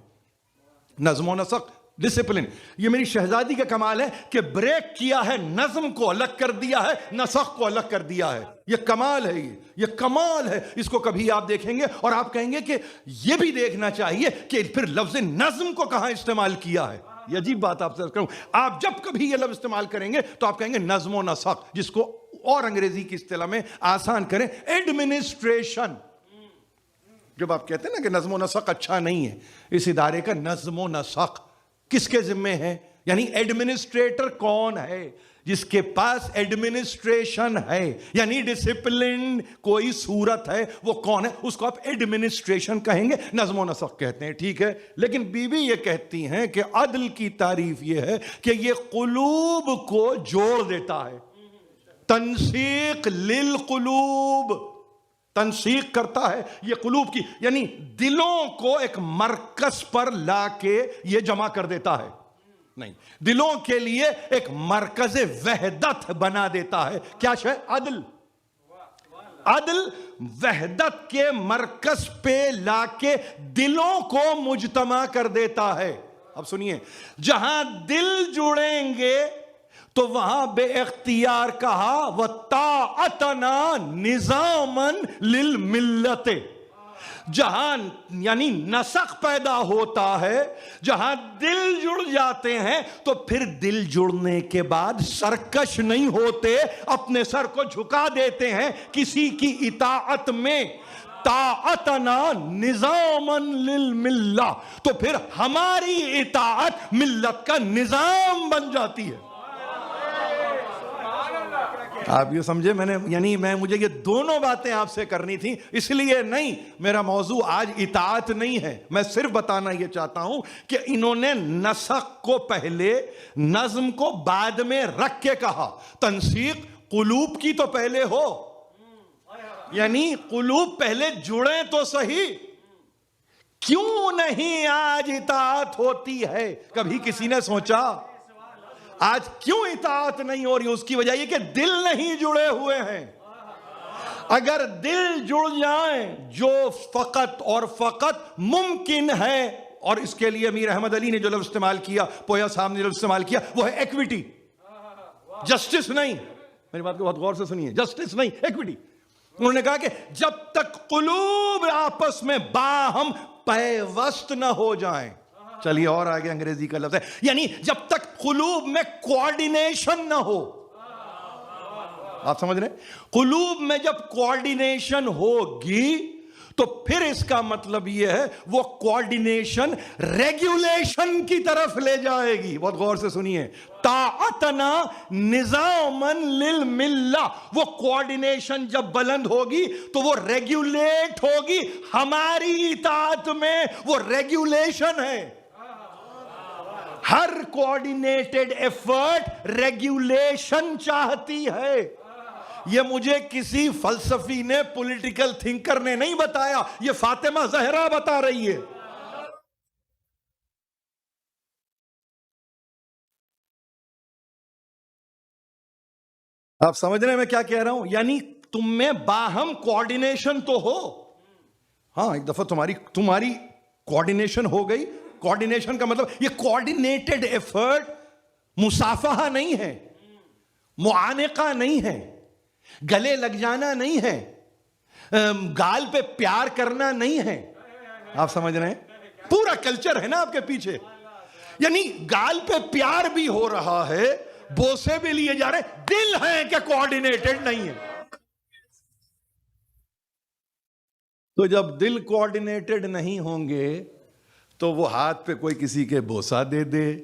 نظم و نسق، ڈسپلن۔ یہ میری شہزادی کا کمال ہے کہ بریک کیا ہے، نظم کو الگ کر دیا ہے، نسق کو الگ کر دیا ہے۔ یہ کمال ہے، یہ کمال ہے۔ اس کو کبھی آپ دیکھیں گے اور آپ کہیں گے کہ یہ بھی دیکھنا چاہیے کہ پھر لفظ نظم کو کہاں استعمال کیا ہے۔ یہ عجیب بات آپ سے کروں، آپ جب کبھی یہ لفظ استعمال کریں گے تو آپ کہیں گے نظم و نسق، جس کو اور انگریزی کی اصطلاح میں آسان کریں ایڈمنسٹریشن۔ جب آپ کہتے ہیں نا کہ نظم و نسق اچھا نہیں ہے، اس ادارے کا نظم و نسق کس کے ذمے ہے؟ یعنی ایڈمنسٹریٹر کون ہے؟ جس کے پاس ایڈمنسٹریشن ہے، یعنی ڈسپلن کوئی صورت ہے، وہ کون ہے؟ اس کو آپ ایڈمنسٹریشن کہیں گے، نظم و نسق کہتے ہیں، ٹھیک ہے۔ لیکن بی بی یہ کہتی ہیں کہ عدل کی تعریف یہ ہے کہ یہ قلوب کو جوڑ دیتا ہے۔ تنسیق للقلوب، تنسیق کرتا ہے یہ قلوب کی، یعنی دلوں کو ایک مرکز پر لا کے یہ جمع کر دیتا ہے۔ نہیں، دلوں کے لیے ایک مرکز وحدت بنا دیتا ہے۔ کیا شے؟ عدل۔ عدل وحدت کے مرکز پہ لا کے دلوں کو مجتمع کر دیتا ہے۔ اب سنیے، جہاں دل جڑیں گے تو وہاں بے اختیار کہا وَطَاعَتَنَا نِظَامًا لِلْمِلَّتِ، جہاں یعنی نسق پیدا ہوتا ہے، جہاں دل جڑ جاتے ہیں تو پھر دل جڑنے کے بعد سرکش نہیں ہوتے، اپنے سر کو جھکا دیتے ہیں کسی کی اطاعت میں۔ طاعتنا نظامًا للملہ، تو پھر ہماری اطاعت ملت کا نظام بن جاتی ہے۔ آپ یہ سمجھے مجھے یہ دونوں باتیں آپ سے کرنی تھیں، اس لیے نہیں، میرا موضوع آج اطاعت نہیں ہے، میں صرف بتانا یہ چاہتا ہوں کہ انہوں نے نسق کو پہلے، نظم کو بعد میں رکھ کے کہا۔ تنسیق قلوب کی تو پہلے ہو، یعنی قلوب پہلے جڑیں تو صحیح۔ کیوں نہیں آج اطاعت ہوتی ہے؟ کبھی کسی نے سوچا آج کیوں اطاعت نہیں ہو رہی؟ اس کی وجہ یہ کہ دل نہیں جڑے ہوئے ہیں۔ اگر دل جڑ جائیں، جو فقط اور فقط ممکن ہے، اور اس کے لیے امیر احمد علی نے جو لفظ استعمال کیا، پویا صاحب نے جو لفظ استعمال کیا، وہ ہے ایکویٹی، جسٹس نہیں۔ میری بات کو بہت غور سے سنیے، جسٹس نہیں، ایکویٹی۔ انہوں نے کہا کہ جب تک قلوب آپس میں باہم پیوست نہ ہو جائیں، چلیے اور آگے انگریزی کا لفظ ہے، یعنی جب تک قلوب میں کوارڈینیشن نہ ہو۔ آپ سمجھ رہے ہیں؟ قلوب میں جب کوارڈینیشن ہوگی تو پھر اس کا مطلب یہ ہے وہ کوارڈینیشن ریگولیشن کی طرف لے جائے گی۔ بہت غور سے سنیے، طاعتنا نظاما للملہ، وہ کوارڈینیشن جب بلند ہوگی تو وہ ریگولیٹ ہوگی۔ ہماری اطاعت میں وہ ریگولیشن ہے۔ ہر کوارڈینیٹڈ ایفرٹ ریگولیشن چاہتی ہے۔ یہ مجھے کسی فلسفی نے، پولیٹیکل تھنکر نے نہیں بتایا، یہ فاطمہ زہرا بتا رہی ہے۔ آپ سمجھ رہے ہیں میں کیا کہہ رہا ہوں؟ یعنی تم میں باہم کوارڈینیشن تو ہو۔ ہاں، ایک دفعہ تمہاری کوارڈینیشن ہو گئی۔ کوارڈینیشن کا مطلب یہ کوارڈینیٹڈ ایفرٹ مصافحہ نہیں ہے، معانقہ نہیں ہے، گلے لگ جانا نہیں ہے، گال پہ پیار کرنا نہیں ہے۔ آپ سمجھ رہے ہیں؟ پورا کلچر ہے نا آپ کے پیچھے، یعنی گال پہ پیار بھی ہو رہا ہے، بوسے بھی لیے جا رہے، دل ہے کہ کوارڈینیٹڈ نہیں ہے۔ تو جب دل کوارڈینیٹڈ نہیں ہوں گے تو وہ ہاتھ پہ کوئی کسی کے بوسا دے دے،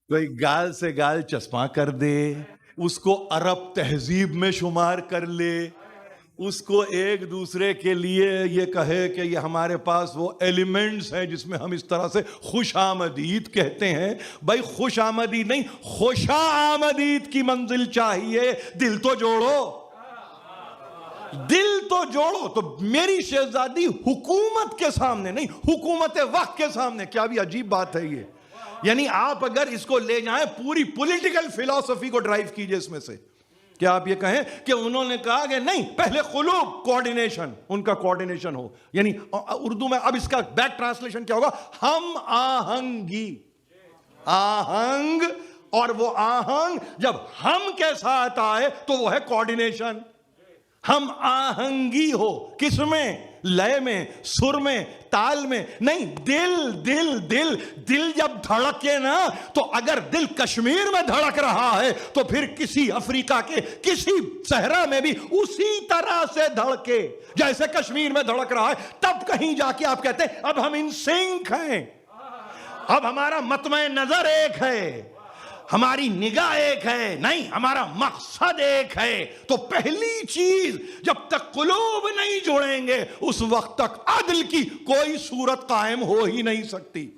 کوئی گال سے گال چسپاں کر دے، اس کو عرب تہذیب میں شمار کر لے، اس کو ایک دوسرے کے لیے یہ کہے کہ یہ ہمارے پاس وہ ایلیمنٹس ہیں جس میں ہم اس طرح سے خوش آمدید کہتے ہیں۔ بھائی خوش آمدید نہیں، خوشا آمدید کی منزل چاہیے۔ دل تو جوڑو، دل تو جوڑو۔ تو میری شہزادی حکومت کے سامنے نہیں، حکومت وقت کے سامنے، کیا بھی عجیب بات ہے یہ۔ یعنی آپ اگر اس کو لے جائیں، پوری پولیٹیکل فلسفی کو ڈرائیو کیجئے اس میں سے، کیا آپ یہ کہیں کہ انہوں نے کہا کہ نہیں، پہلے قلوب کوارڈینیشن، ان کا کوارڈینیشن ہو، یعنی اردو میں اب اس کا بیک ٹرانسلیشن کیا ہوگا؟ ہم آہنگی، آہنگ، اور وہ آہنگ جب ہم کے ساتھ آئے تو وہ ہے کوارڈینیشن۔ ہم آہنگی ہو، کس میں؟ لے میں، سر میں، تال میں نہیں، دل دل دل دل جب دھڑکے نا، تو اگر دل کشمیر میں دھڑک رہا ہے تو پھر کسی افریقہ کے کسی صحرا میں بھی اسی طرح سے دھڑکے جیسے کشمیر میں دھڑک رہا ہے۔ تب کہیں جا کے آپ کہتے ہیں اب ہم ان سنک ہیں، اب ہمارا مطمع نظر ایک ہے، ہماری نگاہ ایک ہے، نہیں، ہمارا مقصد ایک ہے۔ تو پہلی چیز، جب تک قلوب نہیں جڑیں گے اس وقت تک عدل کی کوئی صورت قائم ہو ہی نہیں سکتی۔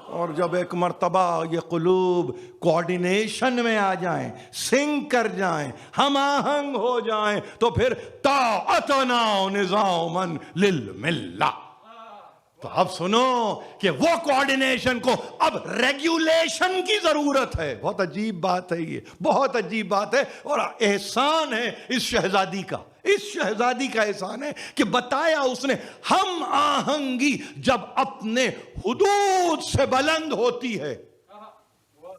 اور جب ایک مرتبہ یہ قلوب کوارڈینیشن میں آ جائیں، سنک کر جائیں، ہم آہنگ ہو جائیں، تو پھر طاعتنا نظاما للملہ۔ تو اب سنو کہ وہ کوارڈینیشن کو اب ریگولیشن کی ضرورت ہے۔ بہت عجیب بات ہے یہ، بہت عجیب بات ہے، اور احسان ہے اس شہزادی کا، اس شہزادی کا احسان ہے کہ بتایا اس نے ہم آہنگی جب اپنے حدود سے بلند ہوتی ہے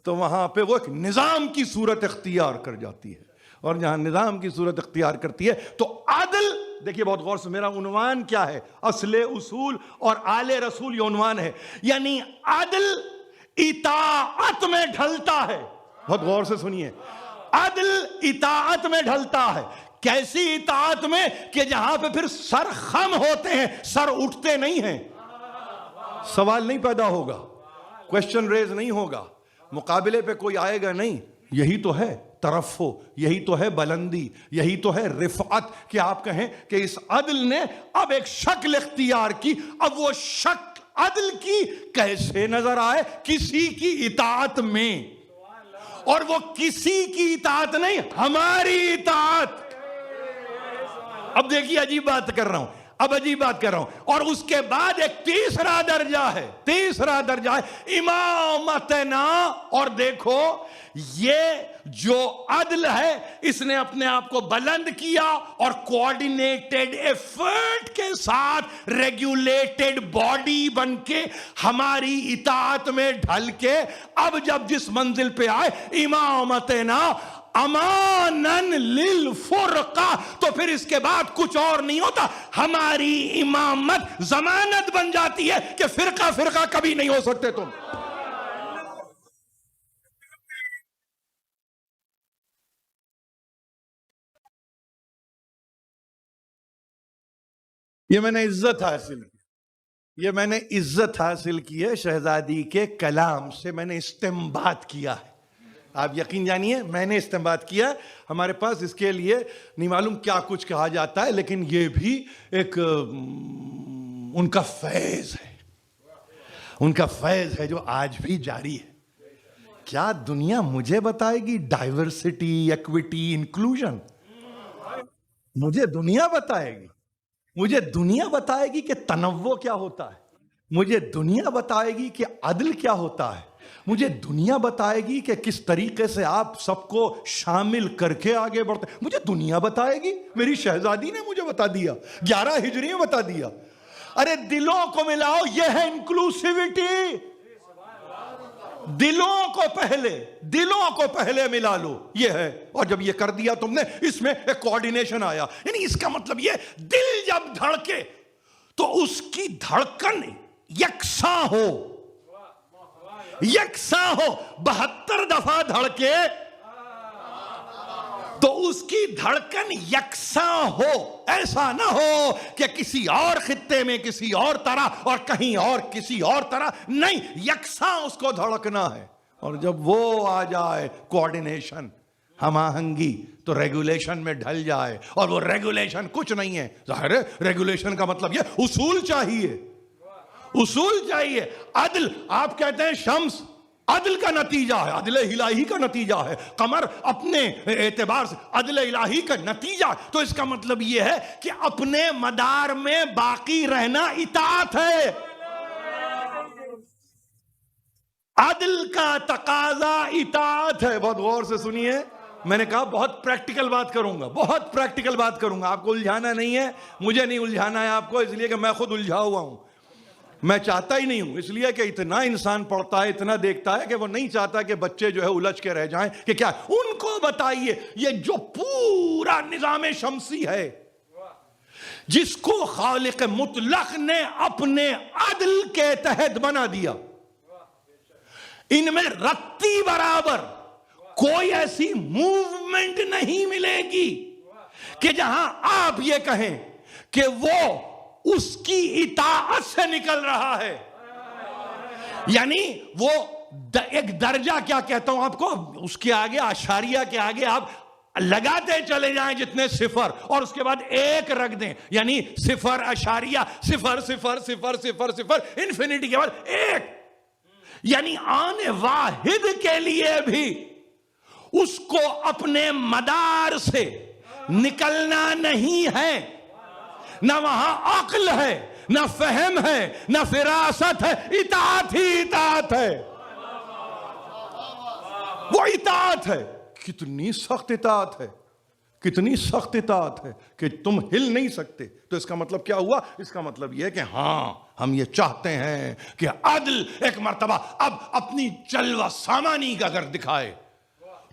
تو وہاں پہ وہ ایک نظام کی صورت اختیار کر جاتی ہے، اور جہاں نظام کی صورت اختیار کرتی ہے تو عدل۔ دیکھیے بہت غور سے، میرا عنوان کیا ہے؟ اصل اصول اور آل رسول، یہ عنوان ہے۔ یعنی عدل اطاعت میں ڈھلتا ہے۔ بہت غور سے سنیے، عدل اطاعت میں ڈھلتا ہے۔ کیسی اطاعت میں؟ کہ جہاں پہ پھر سر خم ہوتے ہیں، سر اٹھتے نہیں ہیں، سوال نہیں پیدا ہوگا، کوشچن ریز نہیں ہوگا، مقابلے پہ کوئی آئے گا نہیں، یہی تو ہے طرف ہو. یہی تو ہے بلندی, یہی تو ہے رفعت, کہ آپ کہیں کہ اس عدل نے اب ایک شکل اختیار کی. اب وہ شکل عدل کی کیسے نظر آئے؟ کسی کی اطاعت میں, اور وہ کسی کی اطاعت نہیں, ہماری اطاعت. اب دیکھیے عجیب بات کر رہا ہوں, اب عجیب بات کر رہا ہوں. اور اس کے بعد ایک تیسرا درجہ ہے امامتنا. اور دیکھو یہ جو عدل ہے اس نے اپنے آپ کو بلند کیا اور کوآرڈینیٹڈ ایفرٹ کے ساتھ ریگولیٹڈ باڈی بن کے ہماری اطاعت میں ڈھل کے اب جب جس منزل پہ آئے امامتنا امانن للفرقہ, تو پھر اس کے بعد کچھ اور نہیں ہوتا, ہماری امامت ضمانت بن جاتی ہے کہ فرقہ فرقہ کبھی نہیں ہو سکتے تم. یہ میں نے عزت حاصل کی ہے شہزادی کے کلام سے, میں نے استنباط کیا ہے. آپ یقین جانیے میں نے استنباط کیا. ہمارے پاس اس کے لیے نہیں معلوم کیا کچھ کہا جاتا ہے, لیکن یہ بھی ایک ان کا فیض ہے, ان کا فیض ہے جو آج بھی جاری ہے. کیا دنیا مجھے بتائے گی ڈائیورسٹی, ایکوٹی, انکلوژن؟ مجھے دنیا بتائے گی, مجھے دنیا بتائے گی کہ تنوع کیا ہوتا ہے, مجھے دنیا بتائے گی کہ عدل کیا ہوتا ہے, مجھے دنیا بتائے گی کہ کس طریقے سے آپ سب کو شامل کر کے آگے بڑھتے. مجھے دنیا بتائے گی. میری شہزادی نے مجھے بتا دیا, 11 ہجری میں بتا دیا. ارے دلوں کو ملاؤ, یہ ہے انکلوسیوٹی. دلوں کو پہلے ملا لو, یہ ہے. اور جب یہ کر دیا تم نے, اس میں ایک کوآرڈینیشن آیا. یعنی اس کا مطلب یہ, دل جب دھڑکے تو اس کی دھڑکن یکساں ہو, 72 دفعہ دھڑکے تو اس کی دھڑکن یکساں ہو. ایسا نہ ہو کہ کسی اور خطے میں کسی اور طرح اور کہیں اور کسی اور طرح, نہیں, یکساں اس کو دھڑکنا ہے. اور جب وہ آ جائے کوآرڈینیشن, ہم آہنگی, تو ریگولیشن میں ڈھل جائے. اور وہ ریگولیشن کچھ نہیں ہے, ظاہر ہے ریگولیشن کا مطلب یہ اصول چاہیے, اصول چاہیے. عدل, آپ کہتے ہیں شمس عدل کا نتیجہ ہے, عدل الہی کا نتیجہ ہے. قمر اپنے اعتبار سے عدل الہی کا نتیجہ. تو اس کا مطلب یہ ہے کہ اپنے مدار میں باقی رہنا اطاعت ہے. عدل کا تقاضا اطاعت ہے. بہت غور سے سنیے, میں نے کہا بہت پریکٹیکل بات کروں گا, آپ کو الجھانا نہیں ہے, مجھے نہیں الجھانا ہے آپ کو, اس لیے کہ میں خود الجھا ہوا ہوں. میں چاہتا ہی نہیں ہوں, اس لیے کہ اتنا انسان پڑھتا ہے, اتنا دیکھتا ہے کہ وہ نہیں چاہتا کہ بچے جو ہے الجھ کے رہ جائیں کہ کیا. ان کو بتائیے یہ جو پورا نظام شمسی ہے, جس کو خالق مطلق نے اپنے عدل کے تحت بنا دیا, ان میں رتی برابر کوئی ایسی موومنٹ نہیں ملے گی کہ جہاں آپ یہ کہیں کہ وہ اس کی اطاعت سے نکل رہا ہے. یعنی وہ ایک درجہ, کیا کہتا ہوں آپ کو, اس کے آگے اشاریہ کے آگے آپ لگاتے چلے جائیں جتنے صفر, اور اس کے بعد ایک رکھ دیں, یعنی 0.0 0.000 انفینٹی کے بعد ایک. یعنی آنے واحد کے لیے بھی اس کو اپنے مدار سے نکلنا نہیں ہے. نہ وہاں عقل ہے, نہ فہم ہے, نہ فراست ہے, اطاعت ہی اطاعت ہے. وہ اطاعت ہے. کتنی سخت اطاعت ہے, کتنی سخت اطاعت ہے کہ تم ہل نہیں سکتے. تو اس کا مطلب کیا ہوا؟ اس کا مطلب یہ کہ ہاں ہم یہ چاہتے ہیں کہ عدل ایک مرتبہ اب اپنی جلوہ سامانی کا اگر دکھائے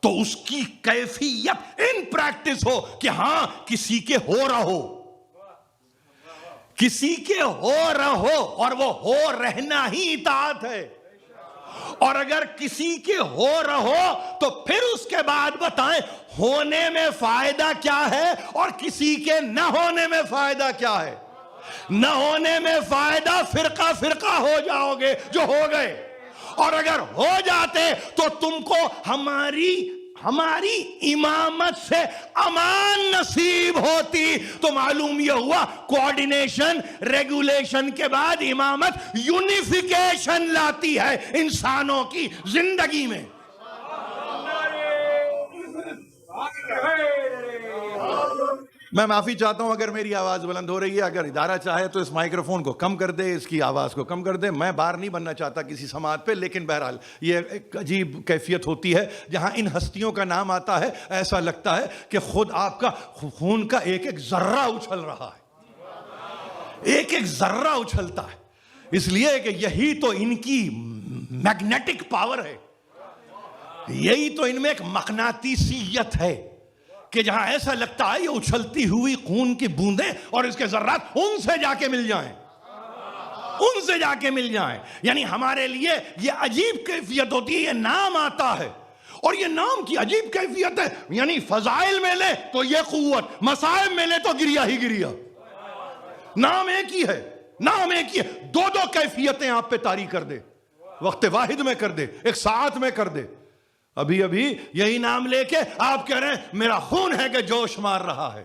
تو اس کی کیفیت ان پریکٹس ہو کہ ہاں کسی کے ہو رہو, کسی کے ہو رہو, اور وہ ہو رہنا ہی اطاعت ہے. اور اگر کسی کے ہو رہو تو پھر اس کے بعد بتائیں ہونے میں فائدہ کیا ہے اور کسی کے نہ ہونے میں فائدہ کیا ہے. نہ ہونے میں فائدہ فرقہ فرقہ ہو جاؤ گے جو ہو گئے, اور اگر ہو جاتے تو تم کو ہماری امامت سے امان نصیب ہوتی تو معلوم یہ ہوا کوآرڈینیشن ریگولیشن کے بعد امامت یونیفیکیشن لاتی ہے انسانوں کی زندگی میں. میں معافی چاہتا ہوں اگر میری آواز بلند ہو رہی ہے. اگر ادارہ چاہے تو اس مائکروفون کو کم کر دے, اس کی آواز کو کم کر دے. میں بار نہیں بننا چاہتا کسی سماعت پہ, لیکن بہرحال یہ ایک عجیب کیفیت ہوتی ہے جہاں ان ہستیوں کا نام آتا ہے, ایسا لگتا ہے کہ خود آپ کا خون کا ایک ایک ذرہ اچھل رہا ہے, ایک ایک ذرہ اچھلتا ہے. اس لیے کہ یہی تو ان کی میگنیٹک پاور ہے, یہی تو ان میں ایک مقناطیسیت ہے کہ جہاں ایسا لگتا ہے یہ اچھلتی ہوئی خون کی بوندیں اور اس کے ذرات ان سے جا کے مل جائیں, ان سے جا کے مل جائیں. یعنی ہمارے لیے یہ عجیب کیفیت ہوتی ہے, یہ نام آتا ہے اور یہ نام کی عجیب کیفیت ہے. یعنی فضائل میں لے تو یہ قوت, مصائب میں لے تو گریا ہی گریا. نام ایک ہی ہے, نام ایک ہی ہے. دو دو کیفیتیں آپ پہ طاری کر دے, وقت واحد میں کر دے, ایک ساعت میں کر دے. ابھی ابھی یہی نام لے کے آپ کہہ رہے ہیں میرا خون ہے کہ جوش مار رہا ہے,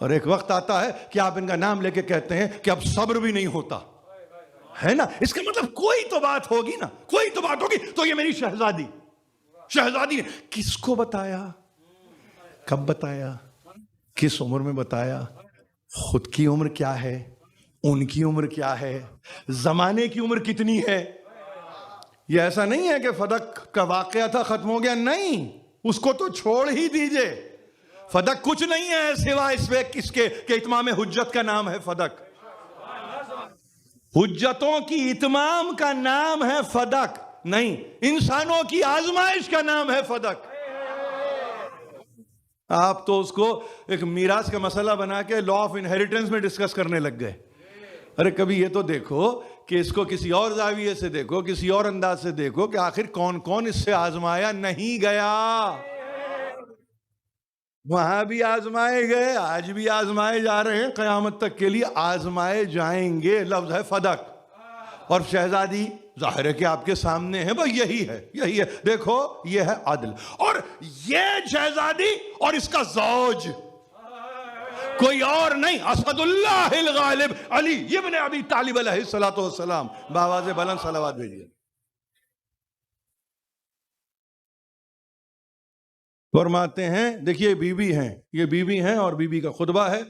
اور ایک وقت آتا ہے کہ آپ ان کا نام لے کے کہتے ہیں کہ اب صبر بھی نہیں ہوتا ہے نا. اس کا مطلب کوئی تو بات ہوگی نا, کوئی تو بات ہوگی. تو یہ میری شہزادی, شہزادی نے کس کو بتایا, کب بتایا, کس عمر میں بتایا, خود کی عمر کیا ہے, ان کی عمر کیا ہے, زمانے کی عمر کتنی ہے. یہ ایسا نہیں ہے کہ فدق کا واقعہ تھا ختم ہو گیا, نہیں, اس کو تو چھوڑ ہی دیجئے. فدق کچھ نہیں ہے سوائے اس پہ کس کے کہ اتمام حجت کا نام ہے فدق. حجتوں کی اتمام کا نام ہے فدق, نہیں, انسانوں کی آزمائش کا نام ہے فدق. آپ تو اس کو ایک میراث کا مسئلہ بنا کے لا آف انہیریٹنس میں ڈسکس کرنے لگ گئے. ارے کبھی یہ تو دیکھو کہ اس کو کسی اور زاویے سے دیکھو, کسی اور انداز سے دیکھو کہ آخر کون کون اس سے آزمایا نہیں گیا. وہاں بھی آزمائے گئے, آج بھی آزمائے جا رہے ہیں, قیامت تک کے لیے آزمائے جائیں گے. لفظ ہے فدق. اور شہزادی ظاہر ہے کہ آپ کے سامنے ہے, بھئی یہی ہے, یہی ہے. دیکھو یہ ہے عدل, اور یہ شہزادی اور اس کا زوج کوئی اور نہیں, اسد اللہ الغالب علی ابن ابی طالب علیہ السلام. بآواز بلند صلوات بھیجیے. فرماتے ہیں, دیکھیے بیوی ہیں, یہ بیوی ہیں اور بیوی کا خطبہ ہے,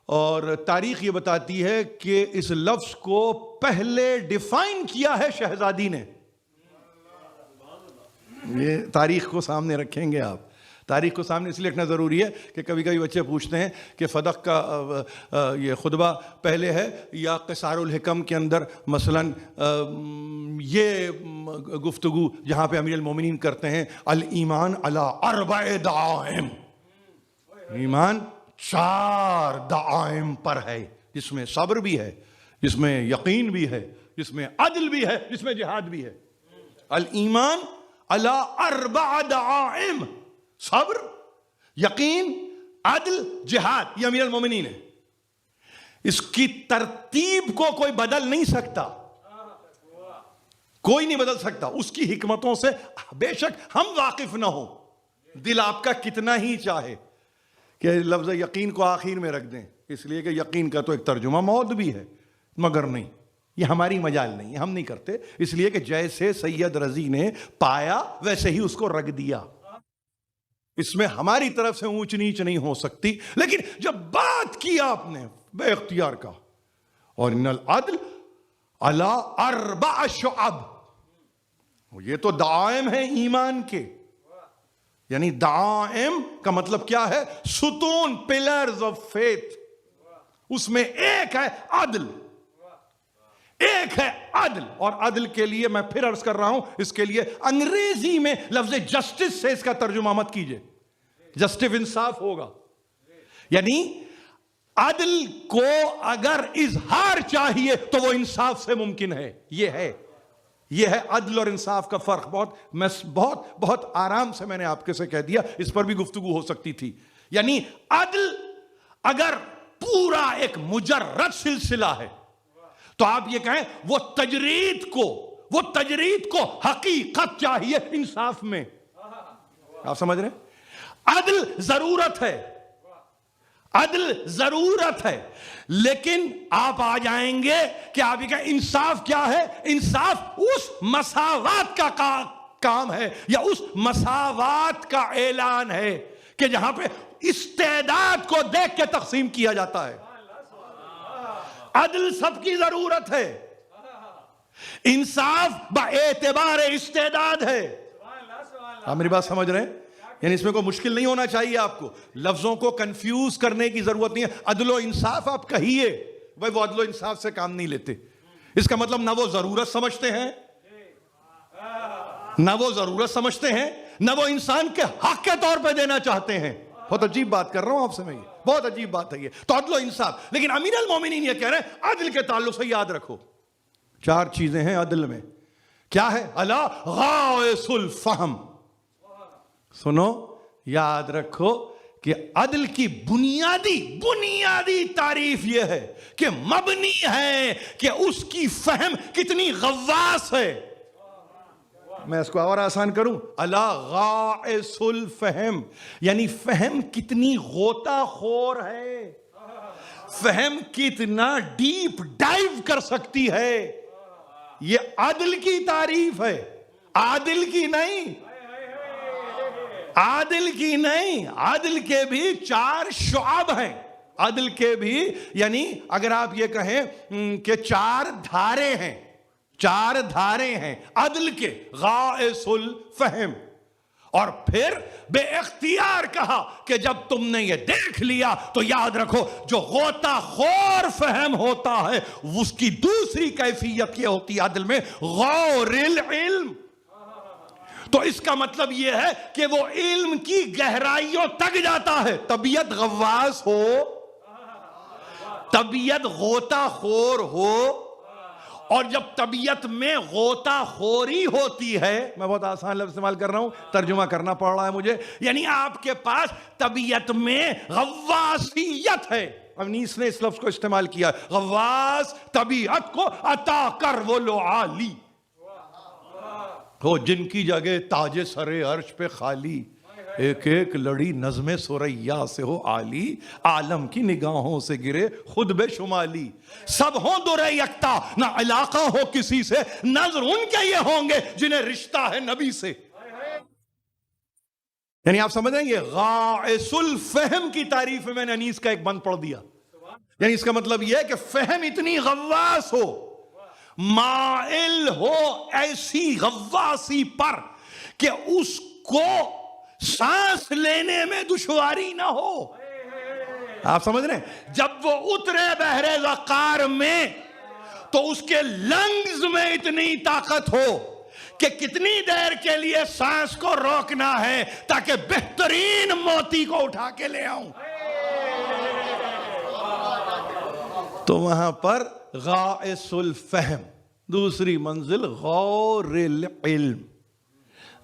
اور تاریخ یہ بتاتی ہے کہ اس لفظ کو پہلے ڈیفائن کیا ہے شہزادی نے. یہ تاریخ کو سامنے رکھیں گے آپ, تاریخ کو سامنے اس لیے رکھنا ضروری ہے کہ کبھی کبھی بچے پوچھتے ہیں کہ فدق کا یہ خطبہ پہلے ہے یا قصار الحکم کے اندر مثلاً یہ گفتگو جہاں پہ امیر المومنین کرتے ہیں الایمان علی اربع دعائم, ایمان 4 دعائم پر ہے, جس میں صبر بھی ہے, جس میں یقین بھی ہے, جس میں عدل بھی ہے, جس میں جہاد بھی ہے. الایمان علی اربع دعائم, صبر, یقین, عدل, جہاد, یہ امیر المومنین ہے. اس کی ترتیب کو کوئی بدل نہیں سکتا, کوئی نہیں بدل سکتا. اس کی حکمتوں سے بے شک ہم واقف نہ ہوں, دل آپ کا کتنا ہی چاہے کہ لفظ یقین کو آخر میں رکھ دیں, اس لیے کہ یقین کا تو ایک ترجمہ موت بھی ہے, مگر نہیں, یہ ہماری مجال نہیں, ہم نہیں کرتے. اس لیے کہ جیسے سید رضی نے پایا ویسے ہی اس کو رکھ دیا, اس میں ہماری طرف سے اونچ نیچ نہیں ہو سکتی. لیکن جب بات کی آپ نے بے اختیار کا, اور ان العدل علی اربع شعب, یہ تو دعائم ہیں ایمان کے. یعنی دعائم کا مطلب کیا ہے, ستون, پلرز آف فیتھ. اس میں ایک ہے عدل, ایک ہے عدل. اور عدل کے لیے میں پھر عرض کر رہا ہوں, اس کے لیے انگریزی میں لفظ جسٹس سے اس کا ترجمہ مت کیجئے, جسٹس انصاف ہوگا. یعنی عدل کو اگر اظہار چاہیے تو وہ انصاف سے ممکن ہے. یہ ہے عدل اور انصاف کا فرق. بہت آرام سے میں نے آپ کے سے کہہ دیا, اس پر بھی گفتگو ہو سکتی تھی. یعنی عدل اگر پورا ایک مجرد سلسلہ ہے تو آپ یہ کہیں وہ تجرید کو حقیقت چاہیے انصاف میں. آپ سمجھ رہے ہیں؟ عدل ضرورت ہے، عدل ضرورت ہے، لیکن آپ آ جائیں گے کہ آپ یہ کہیں انصاف کیا ہے؟ انصاف اس مساوات کا کام ہے، یا اس مساوات کا اعلان ہے کہ جہاں پہ استعداد کو دیکھ کے تقسیم کیا جاتا ہے۔ عدل سب کی ضرورت ہے، انصاف با اعتبار استعداد ہے۔ آپ میری بات سمجھ رہے ہیں؟ یعنی اس میں کوئی مشکل نہیں ہونا چاہیے آپ کو، لفظوں کو کنفیوز کرنے کی ضرورت نہیں ہے۔ عدل و انصاف آپ کہیے، بھائی وہ عدل و انصاف سے کام نہیں لیتے، اس کا مطلب نہ وہ ضرورت سمجھتے ہیں، نہ وہ ضرورت سمجھتے ہیں، نہ وہ انسان کے حق کے طور پہ دینا چاہتے ہیں۔ بہت عجیب بات کر رہا ہوں آپ سے میں، یہ بہت عجیب بات ہے یہ تو عدل و انصاف۔ لیکن امیر المومنین یہ کہہ رہے ہیں عدل کے تعلق سے یاد رکھو 4 چیزیں ہیں عدل میں۔ کیا ہے؟ الا غائص الفہم۔ سنو، یاد رکھو کہ عدل کی بنیادی تعریف یہ ہے کہ مبنی ہے کہ اس کی فہم کتنی غواص ہے۔ میں اس کو اور آسان کروں، الا غائص الفہم، یعنی فہم کتنی غوطہ خور ہے، فہم کتنا ڈیپ ڈائیو کر سکتی ہے۔ یہ عدل کی تعریف ہے، عادل کی نہیں، عادل کی نہیں۔ عدل کے بھی 4 شعب ہیں، عدل کے بھی، یعنی اگر آپ یہ کہیں کہ 4 دھارے ہیں، 4 دھارے ہیں عدل کے، غائص الفہم۔ اور پھر بے اختیار کہا کہ جب تم نے یہ دیکھ لیا تو یاد رکھو جو غوطہ خور فہم ہوتا ہے اس کی دوسری کیفیت یہ ہوتی ہے عدل میں غور العلم۔ تو اس کا مطلب یہ ہے کہ وہ علم کی گہرائیوں تک جاتا ہے۔ طبیعت غواص ہو، طبیعت غوطہ خور ہو، اور جب طبیعت میں غوطہ خوری ہوتی ہے، میں بہت آسان لفظ استعمال کر رہا ہوں، ترجمہ کرنا پڑ رہا ہے مجھے، یعنی آپ کے پاس طبیعت میں غواصیت ہے۔ انیس نے اس لفظ کو استعمال کیا، غواص طبیعت کو عطا کر وہ لو عالی ہو جن کی جگہ تاج سر عرش پہ خالی، ایک ایک لڑی نظم سریا سے ہو عالی، عالم کی نگاہوں سے گرے خود بے شمالی، سب ہوں در یکتا نہ علاقہ ہو کسی سے، نظر ان کے یہ ہوں گے جنہیں رشتہ ہے نبی سے۔ یعنی آپ سمجھ رہے ہیں یہ غائص الفہم کی تعریف میں نے انیس کا ایک بند پڑھ دیا۔ یعنی اس کا مطلب یہ ہے کہ فہم اتنی غواص ہو، مائل ہو ایسی غواصی پر کہ اس کو سانس لینے میں دشواری نہ ہو۔ آپ سمجھ رہے ہیں؟ جب وہ اترے بحر وقار میں تو اس کے لنگز میں اتنی طاقت ہو کہ کتنی دیر کے لیے سانس کو روکنا ہے تاکہ بہترین موتی کو اٹھا کے لے آؤں۔ تو وہاں پر غائص الفہم، دوسری منزل غور العلم۔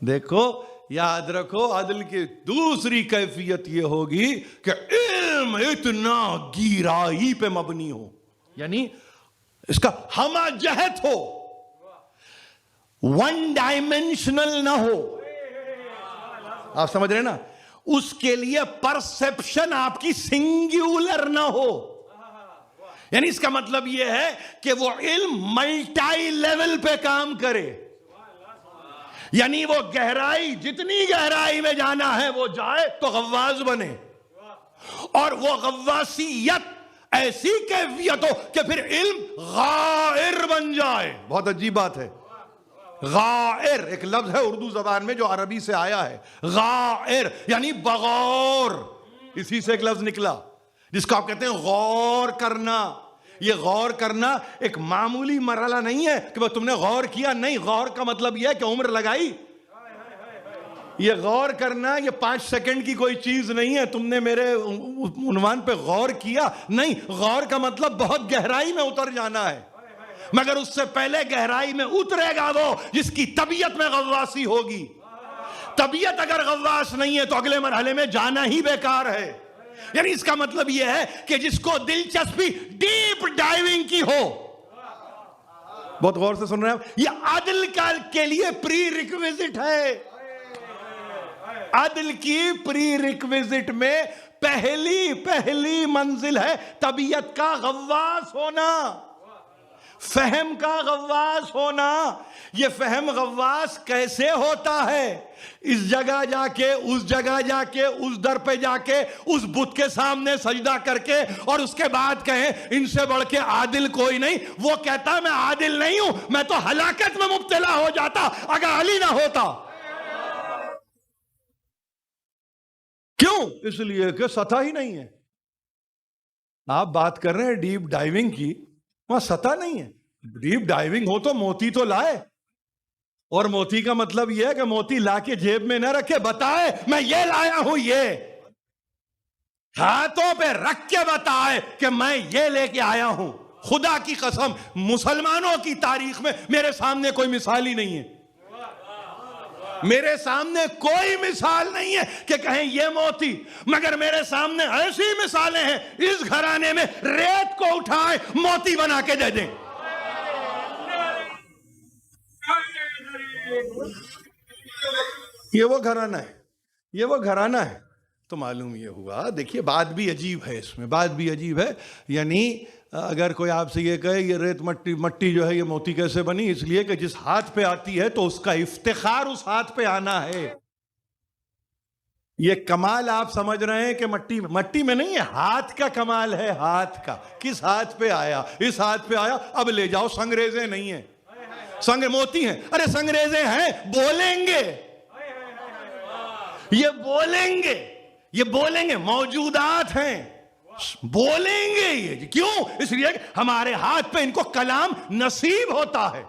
دیکھو یاد رکھو عدل کی دوسری کیفیت یہ ہوگی کہ علم اتنا گہرائی پہ مبنی ہو، یعنی اس کا ہمہ جہت ہو، ون ڈائمینشنل نہ ہو۔ آپ سمجھ رہے نا؟ اس کے لیے پرسپشن آپ کی سنگیولر نہ ہو، یعنی اس کا مطلب یہ ہے کہ وہ علم ملٹائی لیول پہ کام کرے، یعنی وہ گہرائی جتنی گہرائی میں جانا ہے وہ جائے تو غواص بنے، اور وہ غواصیت ایسی کیفیت ہو کہ پھر علم غائر بن جائے۔ بہت عجیب بات ہے، غائر ایک لفظ ہے اردو زبان میں جو عربی سے آیا ہے، غائر یعنی بغور، اسی سے ایک لفظ نکلا جس کو آپ کہتے ہیں غور کرنا۔ یہ غور کرنا ایک معمولی مرحلہ نہیں ہے کہ تم نے غور کیا، نہیں، غور کا مطلب یہ ہے کہ عمر لگائی۔ یہ غور کرنا یہ 5 سیکنڈ کی کوئی چیز نہیں ہے، تم نے میرے عنوان پہ غور کیا، نہیں، غور کا مطلب بہت گہرائی میں اتر جانا ہے، مگر اس سے پہلے گہرائی میں اترے گا وہ جس کی طبیعت میں غواصی ہوگی۔ طبیعت اگر غواص نہیں ہے تو اگلے مرحلے میں جانا ہی بیکار ہے۔ یعنی اس کا مطلب یہ ہے کہ جس کو دلچسپی ڈیپ ڈائیونگ کی ہو، بہت غور سے سن رہے ہیں، یہ عدل کے لیے پری ریکویزٹ ہے۔ عدل کی پری ریکویزٹ میں پہلی منزل ہے طبیعت کا غواص ہونا، فہم کا غواص ہونا۔ یہ فہم غواص کیسے ہوتا ہے؟ اس جگہ جا کے، اس جگہ جا کے، اس در پہ جا کے، اس بت کے سامنے سجدہ کر کے، اور اس کے بعد کہیں ان سے بڑھ کے عادل کوئی نہیں۔ وہ کہتا میں عادل نہیں ہوں، میں تو ہلاکت میں مبتلا ہو جاتا اگر علی نہ ہوتا۔ کیوں؟ اس لیے کہ سطح ہی نہیں ہے۔ آپ بات کر رہے ہیں ڈیپ ڈائیونگ کی، وہاں سطح نہیں ہے۔ ڈیپ ڈائیونگ ہو تو موتی تو لائے، اور موتی کا مطلب یہ ہے کہ موتی لا کے جیب میں نہ رکھے، بتائے میں یہ لایا ہوں، یہ ہاتھوں پہ رکھ کے بتائے کہ میں یہ لے کے آیا ہوں۔ خدا کی قسم مسلمانوں کی تاریخ میں میرے سامنے کوئی مثال ہی نہیں ہے، میرے سامنے کوئی مثال نہیں ہے کہ کہیں یہ موتی، مگر میرے سامنے ایسی مثالیں ہیں اس گھرانے میں ریت کو اٹھائے موتی بنا کے دے دیں۔ یہ وہ گھرانہ ہے، یہ وہ گھرانہ ہے۔ تو معلوم یہ ہوا، دیکھیے بات بھی عجیب ہے، اس میں بات بھی عجیب ہے۔ یعنی اگر کوئی آپ سے یہ کہے یہ ریت مٹی جو ہے یہ موتی کیسے بنی، اس لیے کہ جس ہاتھ پہ آتی ہے تو اس کا افتخار اس ہاتھ پہ آنا ہے۔ یہ کمال آپ سمجھ رہے ہیں کہ مٹی میں نہیں ہے، ہاتھ کا کمال ہے، ہاتھ کا۔ کس ہاتھ پہ آیا؟ اس ہاتھ پہ آیا، اب لے جاؤ۔ سنگریزیں نہیں ہیں، سنگ موتی ہیں، ارے سنگریزیں ہیں، بولیں گے، یہ بولیں گے، یہ بولیں گے، موجودات ہیں، بولیں گے۔ یہ کیوں؟ اس لیے کہ ہمارے ہاتھ پہ ان کو کلام نصیب ہوتا ہے۔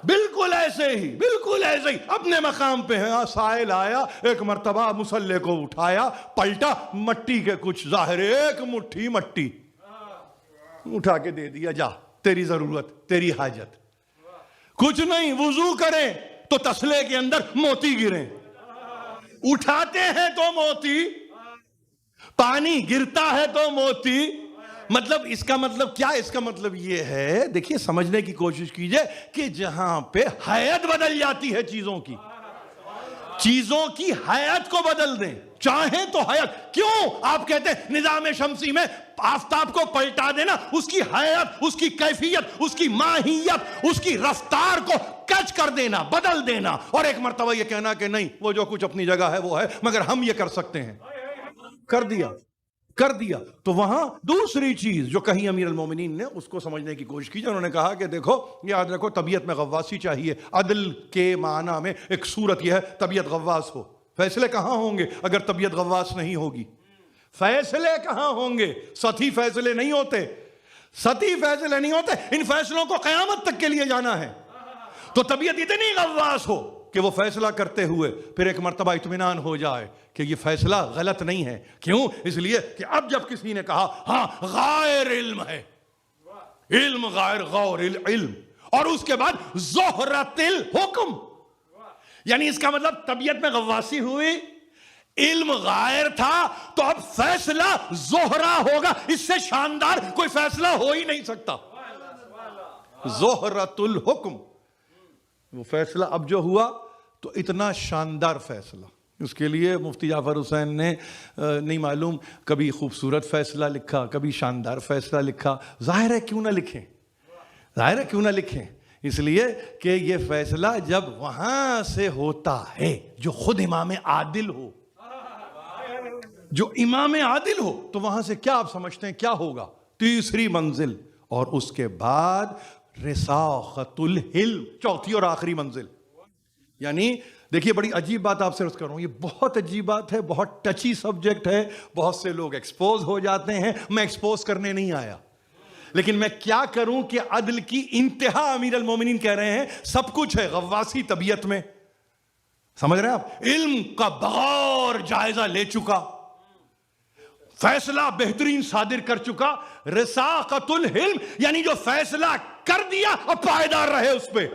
بالکل ایسے ہی، بالکل ایسے ہی اپنے مقام پہ ہے۔ سائل آیا، ایک مرتبہ مسلح کو اٹھایا، پلٹا، مٹی کے کچھ ظاہر، ایک مٹھی مٹی اٹھا کے دے دیا، جا تیری ضرورت، تیری حاجت۔ کچھ نہیں، وضو کریں تو تسلے کے اندر موتی گریں، اٹھاتے ہیں تو موتی، پانی گرتا ہے تو موتی۔ مطلب اس کا مطلب کیا؟ اس کا مطلب یہ ہے، دیکھیے سمجھنے کی کوشش کیجئے کہ جہاں پہ حیت بدل جاتی ہے چیزوں کی حیت کو بدل دیں، چاہیں تو حیت۔ کیوں آپ کہتے ہیں نظام شمسی میں آفتاب کو پلٹا دینا، اس کی حیت، اس کی کیفیت، اس کی ماہیت، اس کی رفتار کو کچ کر دینا، بدل دینا، اور ایک مرتبہ یہ کہنا کہ نہیں وہ جو کچھ اپنی جگہ ہے وہ ہے، مگر ہم یہ کر سکتے ہیں، کر دیا۔ تو وہاں دوسری چیز جو کہیں امیر المومنین نے اس کو سمجھنے کی کوشش کی، انہوں نے کہا کہ دیکھو یاد رکھو طبیعت میں غواصی چاہیے۔ عدل کے معنی میں ایک صورت یہ ہے طبیعت غواص ہو۔ فیصلے کہاں ہوں گے اگر طبیعت غواص نہیں ہوگی؟ فیصلے کہاں ہوں گے؟ سطحی فیصلے نہیں ہوتے، سطحی فیصلے نہیں ہوتے، ان فیصلوں کو قیامت تک کے لیے جانا ہے۔ تو طبیعت اتنی غواص ہو کہ وہ فیصلہ کرتے ہوئے پھر ایک مرتبہ اطمینان ہو جائے کہ یہ فیصلہ غلط نہیں ہے۔ کیوں؟ اس لیے کہ اب جب کسی نے کہا ہاں غائر علم ہے، علم غائر غور علم، اور اس کے بعد زہرت الحکم، یعنی اس کا مطلب طبیعت میں غواصی ہوئی، علم غائر تھا، تو اب فیصلہ زہرا ہوگا، اس سے شاندار کوئی فیصلہ ہو ہی نہیں سکتا۔ زہرت الحکم، وہ فیصلہ اب جو ہوا تو اتنا شاندار فیصلہ، اس کے لیے مفتی جعفر حسین نے نہیں معلوم کبھی خوبصورت فیصلہ لکھا، کبھی شاندار فیصلہ لکھا۔ ظاہر ہے کیوں نہ لکھیں، ظاہر ہے کیوں نہ لکھیں، اس لیے کہ یہ فیصلہ جب وہاں سے ہوتا ہے جو خود امام عادل ہو، جو امام عادل ہو، تو وہاں سے کیا آپ سمجھتے ہیں کیا ہوگا؟ تیسری منزل، اور اس کے بعد رساخت الحلم، چوتھی اور آخری منزل۔ یعنی دیکھیے بڑی عجیب بات آپ سے عرض کر رہا ہوں، یہ بہت عجیب بات ہے، بہت ٹچی سبجیکٹ ہے، بہت سے لوگ ایکسپوز ہو جاتے ہیں، میں ایکسپوز کرنے نہیں آیا، لیکن میں کیا کروں کہ عدل کی انتہا امیر المومنین کہہ رہے ہیں سب کچھ ہے غواصی طبیعت میں، سمجھ رہے ہیں آپ؟ علم کا بغور جائزہ لے چکا، فیصلہ بہترین صادر کر چکا، رساخت الحلم، یعنی جو فیصلہ کر دیا اب پائیدار رہے اس پہ،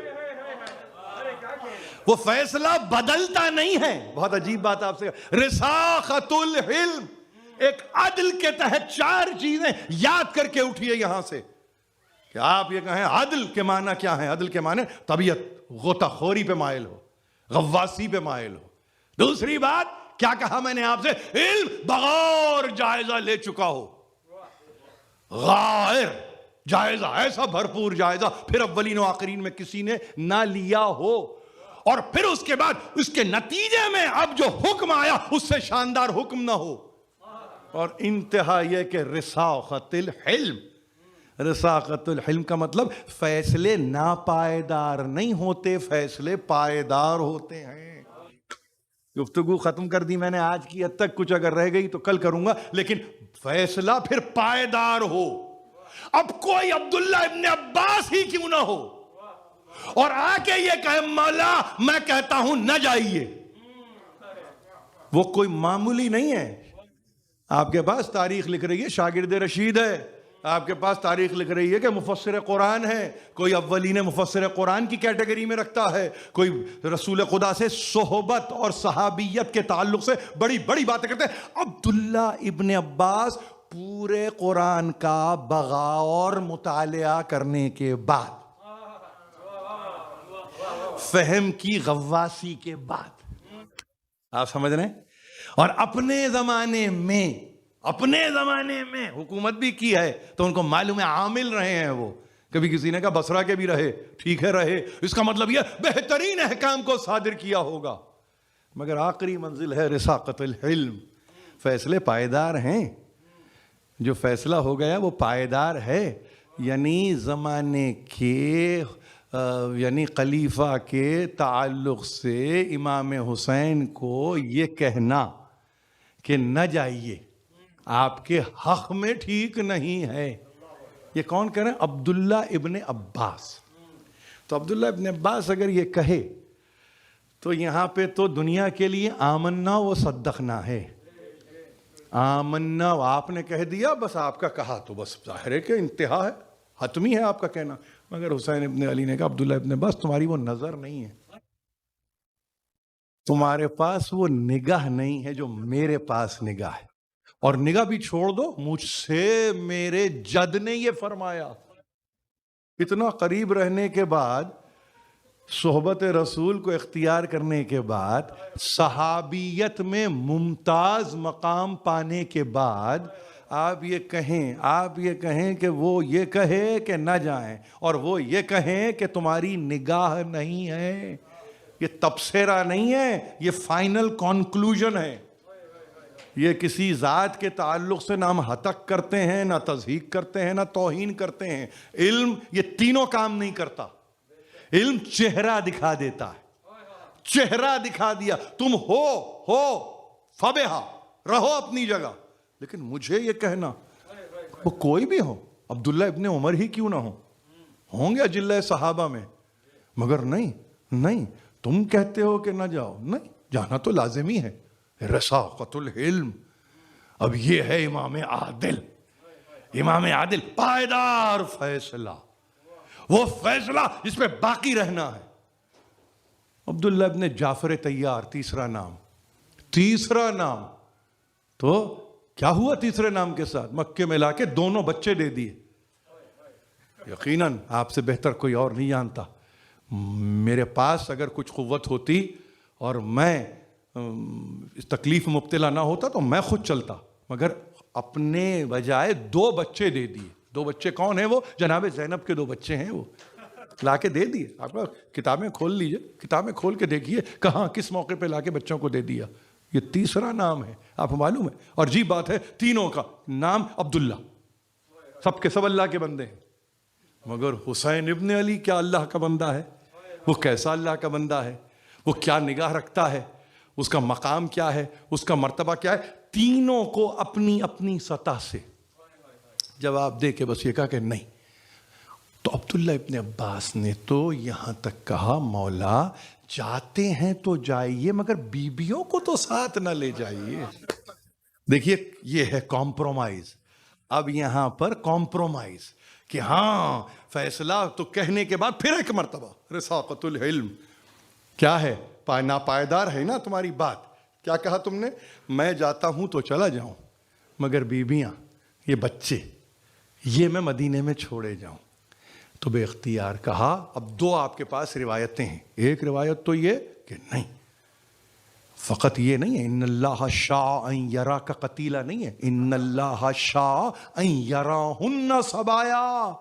وہ فیصلہ بدلتا نہیں ہے۔ بہت عجیب بات آپ سے، رساخت الحلم، ایک عدل کے تحت چار چیزیں یاد کر کے اٹھیے یہاں سے کہ آپ یہ کہیں عدل کے معنی کیا ہے؟ عدل کے معنی طبیعت غوطہ خوری پہ مائل ہو، غواصی پہ مائل ہو، دوسری بات کیا کہا میں نے آپ سے؟ علم بغور جائزہ لے چکا ہو، غائر جائزہ، ایسا بھرپور جائزہ پھر اولین و آخرین میں کسی نے نہ لیا ہو، اور پھر اس کے بعد اس کے نتیجے میں اب جو حکم آیا اس سے شاندار حکم نہ ہو، اور انتہا یہ کہ رساخت الحلم۔ رساخت الحلم کا مطلب فیصلے ناپائیدار نہیں ہوتے، فیصلے پائیدار ہوتے ہیں۔ گفتگو ختم کر دی میں نے آج کی حد تک، کچھ اگر رہ گئی تو کل کروں گا، لیکن فیصلہ پھر پائیدار ہو۔ اب کوئی عبداللہ ابن عباس ہی کیوں نہ ہو اور آ کے یہ کہے مولا میں کہتا ہوں نہ جائیے، وہ کوئی معمولی نہیں ہے۔ آپ کے پاس تاریخ لکھ رہی ہے شاگرد رشید ہے، آپ کے پاس تاریخ لکھ رہی ہے کہ مفسر قرآن ہے، کوئی اولین مفسر قرآن کی کیٹیگری میں رکھتا ہے، کوئی رسول خدا سے صحبت اور صحابیت کے تعلق سے بڑی بڑی باتیں کرتے ہیں۔ عبداللہ ابن عباس پورے قرآن کا بغور مطالعہ کرنے کے بعد، فہم کی غواصی کے بعد، آپ سمجھ رہے ہیں، اور اپنے زمانے میں حکومت بھی کی ہے تو ان کو معلوم ہے عامل رہے ہیں وہ، کبھی کسی نے کہا بصرہ کے بھی رہے، ٹھیک ہے رہے، اس کا مطلب یہ بہترین احکام کو صادر کیا ہوگا، مگر آخری منزل ہے رساقت العلم، فیصلے پائیدار ہیں، جو فیصلہ ہو گیا وہ پائیدار ہے، یعنی زمانے کے یعنی خلیفہ کے تعلق سے امام حسین کو یہ کہنا کہ نہ جائیے آپ کے حق میں ٹھیک نہیں ہے۔ یہ کون کہہ رہے ہیں؟ عبداللہ ابن عباس۔ تو عبداللہ ابن عباس اگر یہ کہے تو یہاں پہ تو دنیا کے لیے آمنا و صدقنا ہے۔ آمنا آپ نے کہہ دیا، بس آپ کا کہا تو بس ظاہر ہے کہ انتہا ہے، حتمی ہے آپ کا کہنا، مگر حسین ابن علی نے کہا عبداللہ ابن عباس تمہاری وہ نظر نہیں ہے، تمہارے پاس وہ نگاہ نہیں ہے جو میرے پاس نگاہ ہے، اور نگاہ بھی چھوڑ دو، مجھ سے میرے جد نے یہ فرمایا۔ اتنا قریب رہنے کے بعد، صحبت رسول کو اختیار کرنے کے بعد، صحابیت میں ممتاز مقام پانے کے بعد، آپ یہ کہیں کہ وہ یہ کہے کہ نہ جائیں، اور وہ یہ کہیں کہ تمہاری نگاہ نہیں ہے، یہ تبصرہ نہیں ہے، یہ فائنل کنکلوژن ہے۔ یہ کسی ذات کے تعلق سے نہ ہم ہتک کرتے ہیں، نہ تضحیق کرتے ہیں، نہ توہین کرتے ہیں۔ علم یہ تینوں کام نہیں کرتا۔ علم چہرہ دکھا دیتا ہے، چہرہ دکھا دیا، تم ہو فبہا، رہو اپنی جگہ، لیکن مجھے یہ کہنا، وہ کوئی بھی ہو، عبداللہ ابن عمر ہی کیوں نہ ہوں گے اجلہ صحابہ میں، مگر نہیں تم کہتے ہو کہ نہ جاؤ، نہیں جانا تو لازمی ہے۔ رساقت العلم، اب یہ ہے امام عادل، پائیدار فیصلہ، وہ فیصلہ جس پہ باقی رہنا ہے۔ عبداللہ ابن جعفر طیار، تیسرا نام، تو کیا ہوا تیسرے نام کے ساتھ؟ مکے میں لا کے دونوں بچے دے دیے۔ یقیناً آپ سے بہتر کوئی اور نہیں جانتا، میرے پاس اگر کچھ قوت ہوتی اور میں اس تکلیف مبتلا نہ ہوتا تو میں خود چلتا، مگر اپنے بجائے 2 بچے دے دیے۔ 2 بچے کون ہیں؟ وہ جناب زینب کے 2 بچے ہیں، وہ لا کے دے دیے۔ آپ کتابیں کھول لیجئے، کتابیں کھول کے دیکھیے کہاں کس موقع پہ لا کے بچوں کو دے دیا۔ یہ تیسرا نام ہے، آپ معلوم ہے، اور عجیب بات ہے تینوں کا نام عبداللہ، سب کے سب اللہ کے بندے ہیں، مگر حسین ابن علی کیا اللہ کا بندہ ہے؟ وہ کیسا اللہ کا بندہ ہے؟ وہ کیا نگاہ رکھتا ہے؟ اس کا مقام کیا ہے؟ اس کا مرتبہ کیا ہے؟ تینوں کو اپنی اپنی سطح سے جواب دے کے بس یہ کہا کہ نہیں۔ تو عبداللہ ابن عباس نے تو یہاں تک کہا مولا جاتے ہیں تو جائیے، مگر بیویوں کو تو ساتھ نہ لے جائیے۔ دیکھیے یہ ہے کمپرومائز۔ اب یہاں پر کمپرومائز کہ ہاں فیصلہ تو کہنے کے بعد پھر ایک مرتبہ رساقت العلم کیا ہے؟ ناپائیدار ہے نا تمہاری بات۔ کیا کہا تم نے؟ میں جاتا ہوں تو چلا جاؤں، مگر بیویاں، یہ بچے، یہ میں مدینے میں چھوڑے جاؤں۔ تو بے اختیار کہا، اب 2 آپ کے پاس روایتیں ہیں، ایک روایت تو یہ کہ نہیں فقط یہ نہیں ہے ان اللہ شاء ان یراک قتیلا نہیں ہے، ان اللہ شاء ان یراہن سبایا.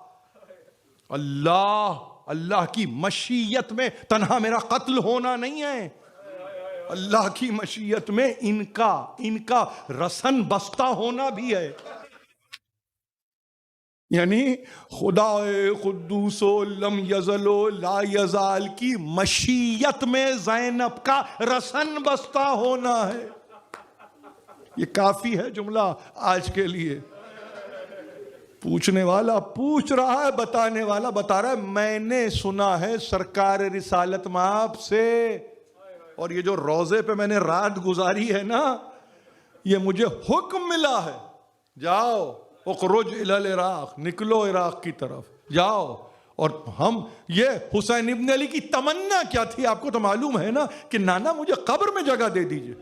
اللہ کی مشیت میں تنہا میرا قتل ہونا نہیں ہے، اللہ کی مشیت میں ان کا رسن بستہ ہونا بھی ہے. یعنی خدا قدوس و لم یزل و لا یزال کی مشیت میں زینب کا رسن بستہ ہونا ہے. یہ کافی ہے جملہ آج کے لیے. پوچھنے والا پوچھ رہا ہے، بتانے والا بتا رہا ہے میں نے سنا ہے سرکار رسالت مآب سے، اور یہ جو روضے پہ میں نے رات گزاری ہے نا، یہ مجھے حکم ملا ہے جاؤ اخرج الی العراق، نکلو عراق کی طرف جاؤ. اور ہم یہ حسین ابن علی کی تمنا کیا تھی آپ کو تو معلوم ہے نا، کہ نانا مجھے قبر میں جگہ دے دیجئے.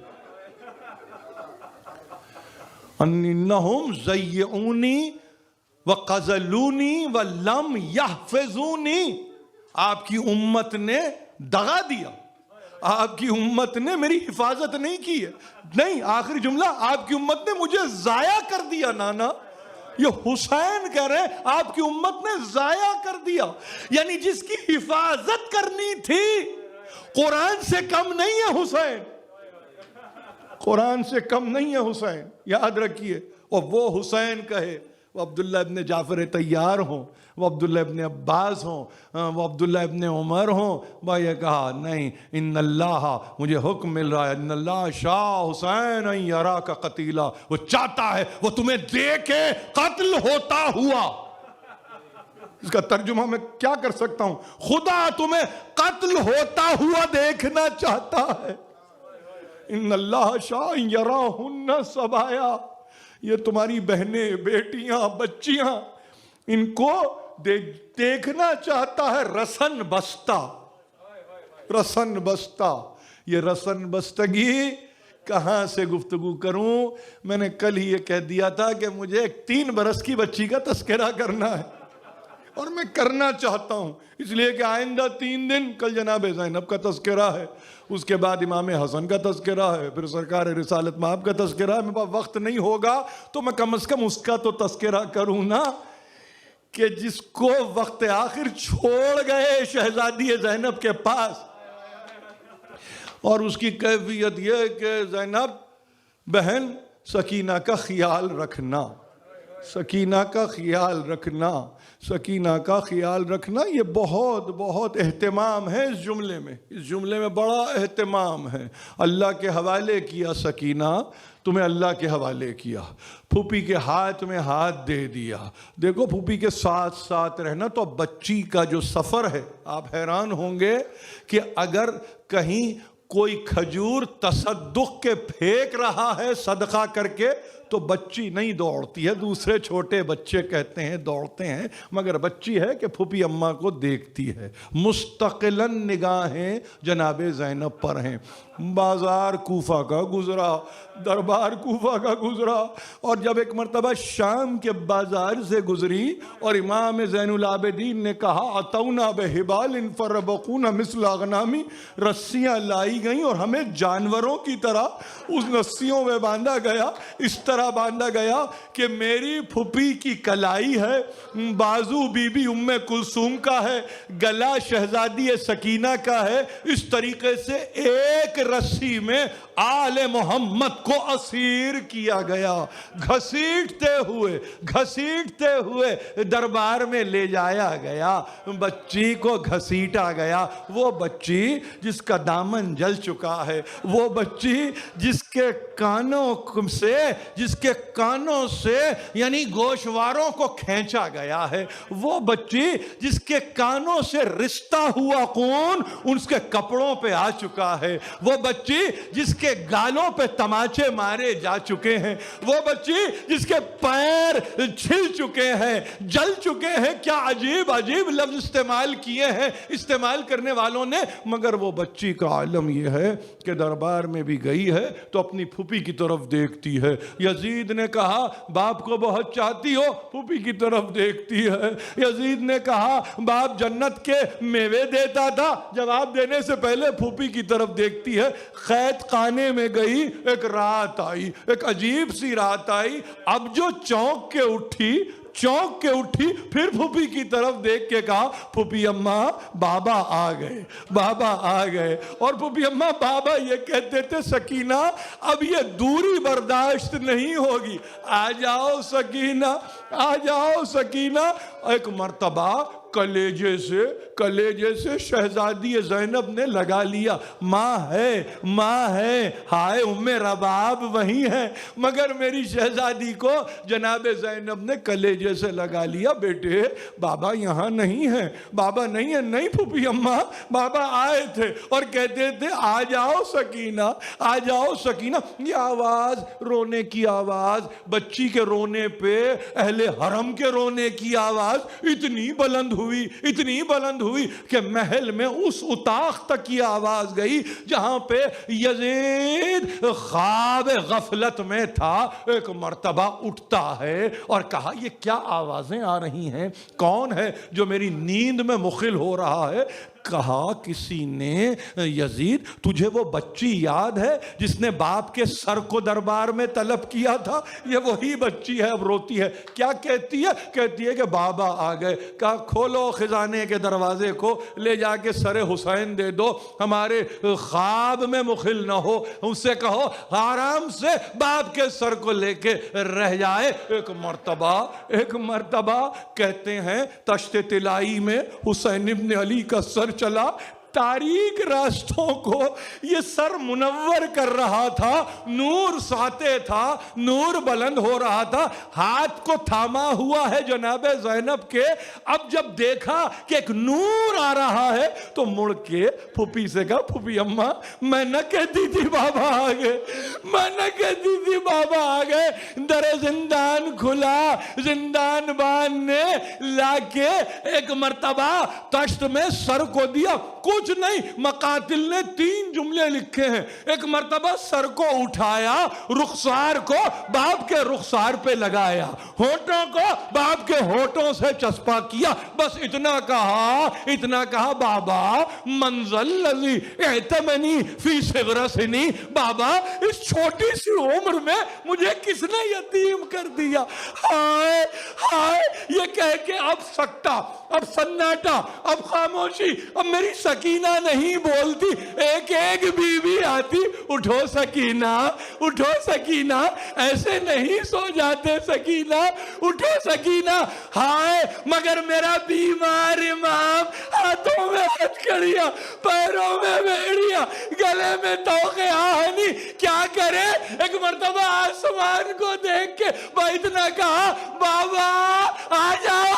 انہم زیعونی وقذلونی ولم یحفظونی. آپ کی امت نے دغا دیا، آپ کی امت نے میری حفاظت نہیں کی ہے. نہیں، آخری جملہ، آپ کی امت نے مجھے ضائع کر دیا نانا. یہ حسین کہہ رہے ہیں آپ کی امت نے ضائع کر دیا. یعنی جس کی حفاظت کرنی تھی قرآن سے کم نہیں ہے حسین، قرآن سے کم نہیں ہے حسین، یاد رکھیے. اور وہ حسین کہے، وہ عبداللہ ابن جعفر طیار ہوں، وہ عبداللہ ابن عباس ہوں، وہ عبداللہ ابن عمر ہوں، وہ یہ کہا نہیں، ان اللہ، مجھے حکم مل رہا ہے، ان اللہ شاء حسین ان یراک قتیلا. وہ چاہتا ہے وہ تمہیں دیکھے قتل ہوتا ہوا. اس کا ترجمہ میں کیا کر سکتا ہوں؟ خدا تمہیں قتل ہوتا ہوا دیکھنا چاہتا ہے. ان اللہ شاء ان یراہن سبایا. یہ تمہاری بہنیں، بیٹیاں، بچیاں، ان کو دیکھنا چاہتا ہے رسن بستہ. رسن بستہ. یہ رسن بستگی کہاں سے گفتگو کروں؟ میں نے کل ہی یہ کہہ دیا تھا کہ مجھے ایک 3 برس کی بچی کا تذکرہ کرنا ہے، اور میں کرنا چاہتا ہوں، اس لیے کہ آئندہ 3 دن کل جناب زینب کا تذکرہ ہے، اس کے بعد امام حسن کا تذکرہ ہے، پھر سرکار رسالت مآب کا تذکرہ ہے. میرے پاس وقت نہیں ہوگا تو میں کم از کم اس کا تو تذکرہ کروں نا، کہ جس کو وقت آخر چھوڑ گئے شہزادی زینب کے پاس. اور اس کی کیفیت یہ کہ زینب بہن سکینہ کا خیال رکھنا، سکینہ کا خیال رکھنا، سکینہ کا خیال رکھنا. یہ بہت بہت اہتمام ہے اس جملے میں، اس جملے میں بڑا اہتمام ہے. اللہ کے حوالے کیا سکینہ، تمہیں اللہ کے حوالے کیا. پھوپھی کے ہاتھ میں ہاتھ دے دیا. دیکھو پھوپھی کے ساتھ ساتھ رہنا تو بچی کا جو سفر ہے، آپ حیران ہوں گے کہ اگر کہیں کوئی کھجور تصدق کے پھینک رہا ہے صدقہ کر کے تو بچی نہیں دوڑتی ہے، دوسرے چھوٹے بچے کہتے ہیں دوڑتے ہیں، مگر بچی ہے کہ پھوپھی اماں کو دیکھتی ہے. مستقلاً نگاہیں جناب زینب پر ہیں. بازار کوفہ کا گزرا، دربار کوفہ کا گزرا، اور جب ایک مرتبہ شام کے بازار سے گزری اور امام زین العابدین نے کہا اتونا بحبال فربقونا مثل اغنامی، رسیاں لائی گئیں اور ہمیں جانوروں کی طرح اس رسیوں میں باندھا گیا، اس طرح باندھا گیا کہ میری پھوپھی کی کلائی ہے، بازو بی بی ام کلثوم کا ہے، گلا شہزادی سکینہ کا ہے. اس طریقے سے ایک رسی میں آل محمد کو اسیر کیا گیا. گھسیٹتے ہوئے دربار میں لے جایا گیا، بچی کو گھسیٹا گیا. وہ بچی جس کا دامن جل چکا ہے، وہ بچی جس کے کانوں سے یعنی گوشواروں کو کھینچا گیا ہے، وہ بچی جس کے کانوں سے رشتہ ہوا خون اس کے کپڑوں پہ آ چکا ہے، وہ بچی جس کے گالوں پہ تماچے مارے جا چکے ہیں، وہ بچی جس کے پیر چھل چکے ہیں، جل چکے ہیں. کیا عجیب عجیب لفظ استعمال کیے ہیں استعمال کرنے والوں نے، مگر وہ بچی کا عالم یہ ہے کہ دربار میں بھی گئی ہے تو اپنی پھوپھی کی طرف دیکھتی ہے. یزید نے کہا باپ کو بہت چاہتی ہو، پھوپھی کی طرف دیکھتی ہے۔ یزید نے کہا باپ جنت کے میوے دیتا تھا، جواب دینے سے پہلے پھوپھی کی طرف دیکھتی ہے۔ قید خانے میں گئی، ایک رات آئی، ایک عجیب سی رات آئی، اب جو چونک کے اٹھی، پھر پھوپھی کی طرف دیکھ کے کہا پھوپھی اماں بابا آ گئے۔ اور پھوپھی اماں بابا یہ کہتے تھے سکینہ اب یہ دوری برداشت نہیں ہوگی، آ جاؤ سکینہ۔ ایک مرتبہ کلیجے سے شہزادی زینب نے لگا لیا، ماں ہے، ہائے ام رباب وہی ہے، مگر میری شہزادی کو جناب زینب نے کلیجے سے لگا لیا، بیٹے بابا یہاں نہیں ہے، نہیں پھوپھی اماں بابا آئے تھے اور کہتے تھے آ جاؤ سکینہ۔ یہ آواز، رونے کی آواز، بچی کے رونے پہ اہل حرم کے رونے کی آواز اتنی بلند ہوئی کہ محل میں اس اتاق تک یہ آواز گئی جہاں پہ یزید خواب غفلت میں تھا۔ ایک مرتبہ اٹھتا ہے اور کہا یہ کیا آوازیں آ رہی ہیں، کون ہے جو میری نیند میں مخل ہو رہا ہے؟ کہا کسی نے یزید تجھے وہ بچی یاد ہے جس نے باپ کے سر کو دربار میں طلب کیا تھا؟ یہ وہی بچی ہے، اب روتی ہے۔ کیا کہتی ہے کہ بابا آ گئے۔ کہا کھولو خزانے کے دروازے کو، لے جا کے سر حسین دے دو، ہمارے خواب میں مخل نہ ہو، اس سے کہو آرام سے باپ کے سر کو لے کے رہ جائے۔ ایک مرتبہ کہتے ہیں تشت طلائی میں حسین ابن علی کا سر چلا، تاریک راستوں کو یہ سر منور کر رہا تھا، نور ساتے تھا، نور بلند ہو رہا تھا، ہاتھ کو تھاما ہوا ہے جناب زینب کے۔ اب جب دیکھا کہ ایک نور آ رہا ہے تو مڑ کے پھوپھی سے کہا پھوپھی اماں میں نہ کہتی تھی بابا آ گئے۔ در زندان کھلا، زندان بان نے لا کے ایک مرتبہ تشت میں سر کو دیا، کچھ نہیں، مقاتل نے 3 جملے لکھے ہیں۔ ایک مرتبہ سر کو اٹھایا، رخسار کو باپ کے رخسار پہ لگایا، ہونٹوں کو باپ کے ہونٹوں سے چسپا کیا، بس اتنا کہا بابا منزل لذی اعتمنی فی صغر سنی، بابا اس چھوٹی سی عمر میں مجھے کس نے یتیم کر دیا، ہائے یہ کہہ کے اب سکتہ، اب سناٹا، اب خاموشی، اب میری سکینہ نہیں بولتی، ایک بیوی آتی، اٹھو سکینہ، ایسے نہیں سو جاتے سکینہ، اٹھو سکینہ، ہائے مگر میرا بیمار امام، ہاتھوں میں ہتھکڑیاں، پیروں میں بیڑیاں، گلے میں توقے آہنی، کیا کرے؟ ایک مرتبہ آسمان کو دیکھ کے وہ اتنا کہا بابا آ جاؤ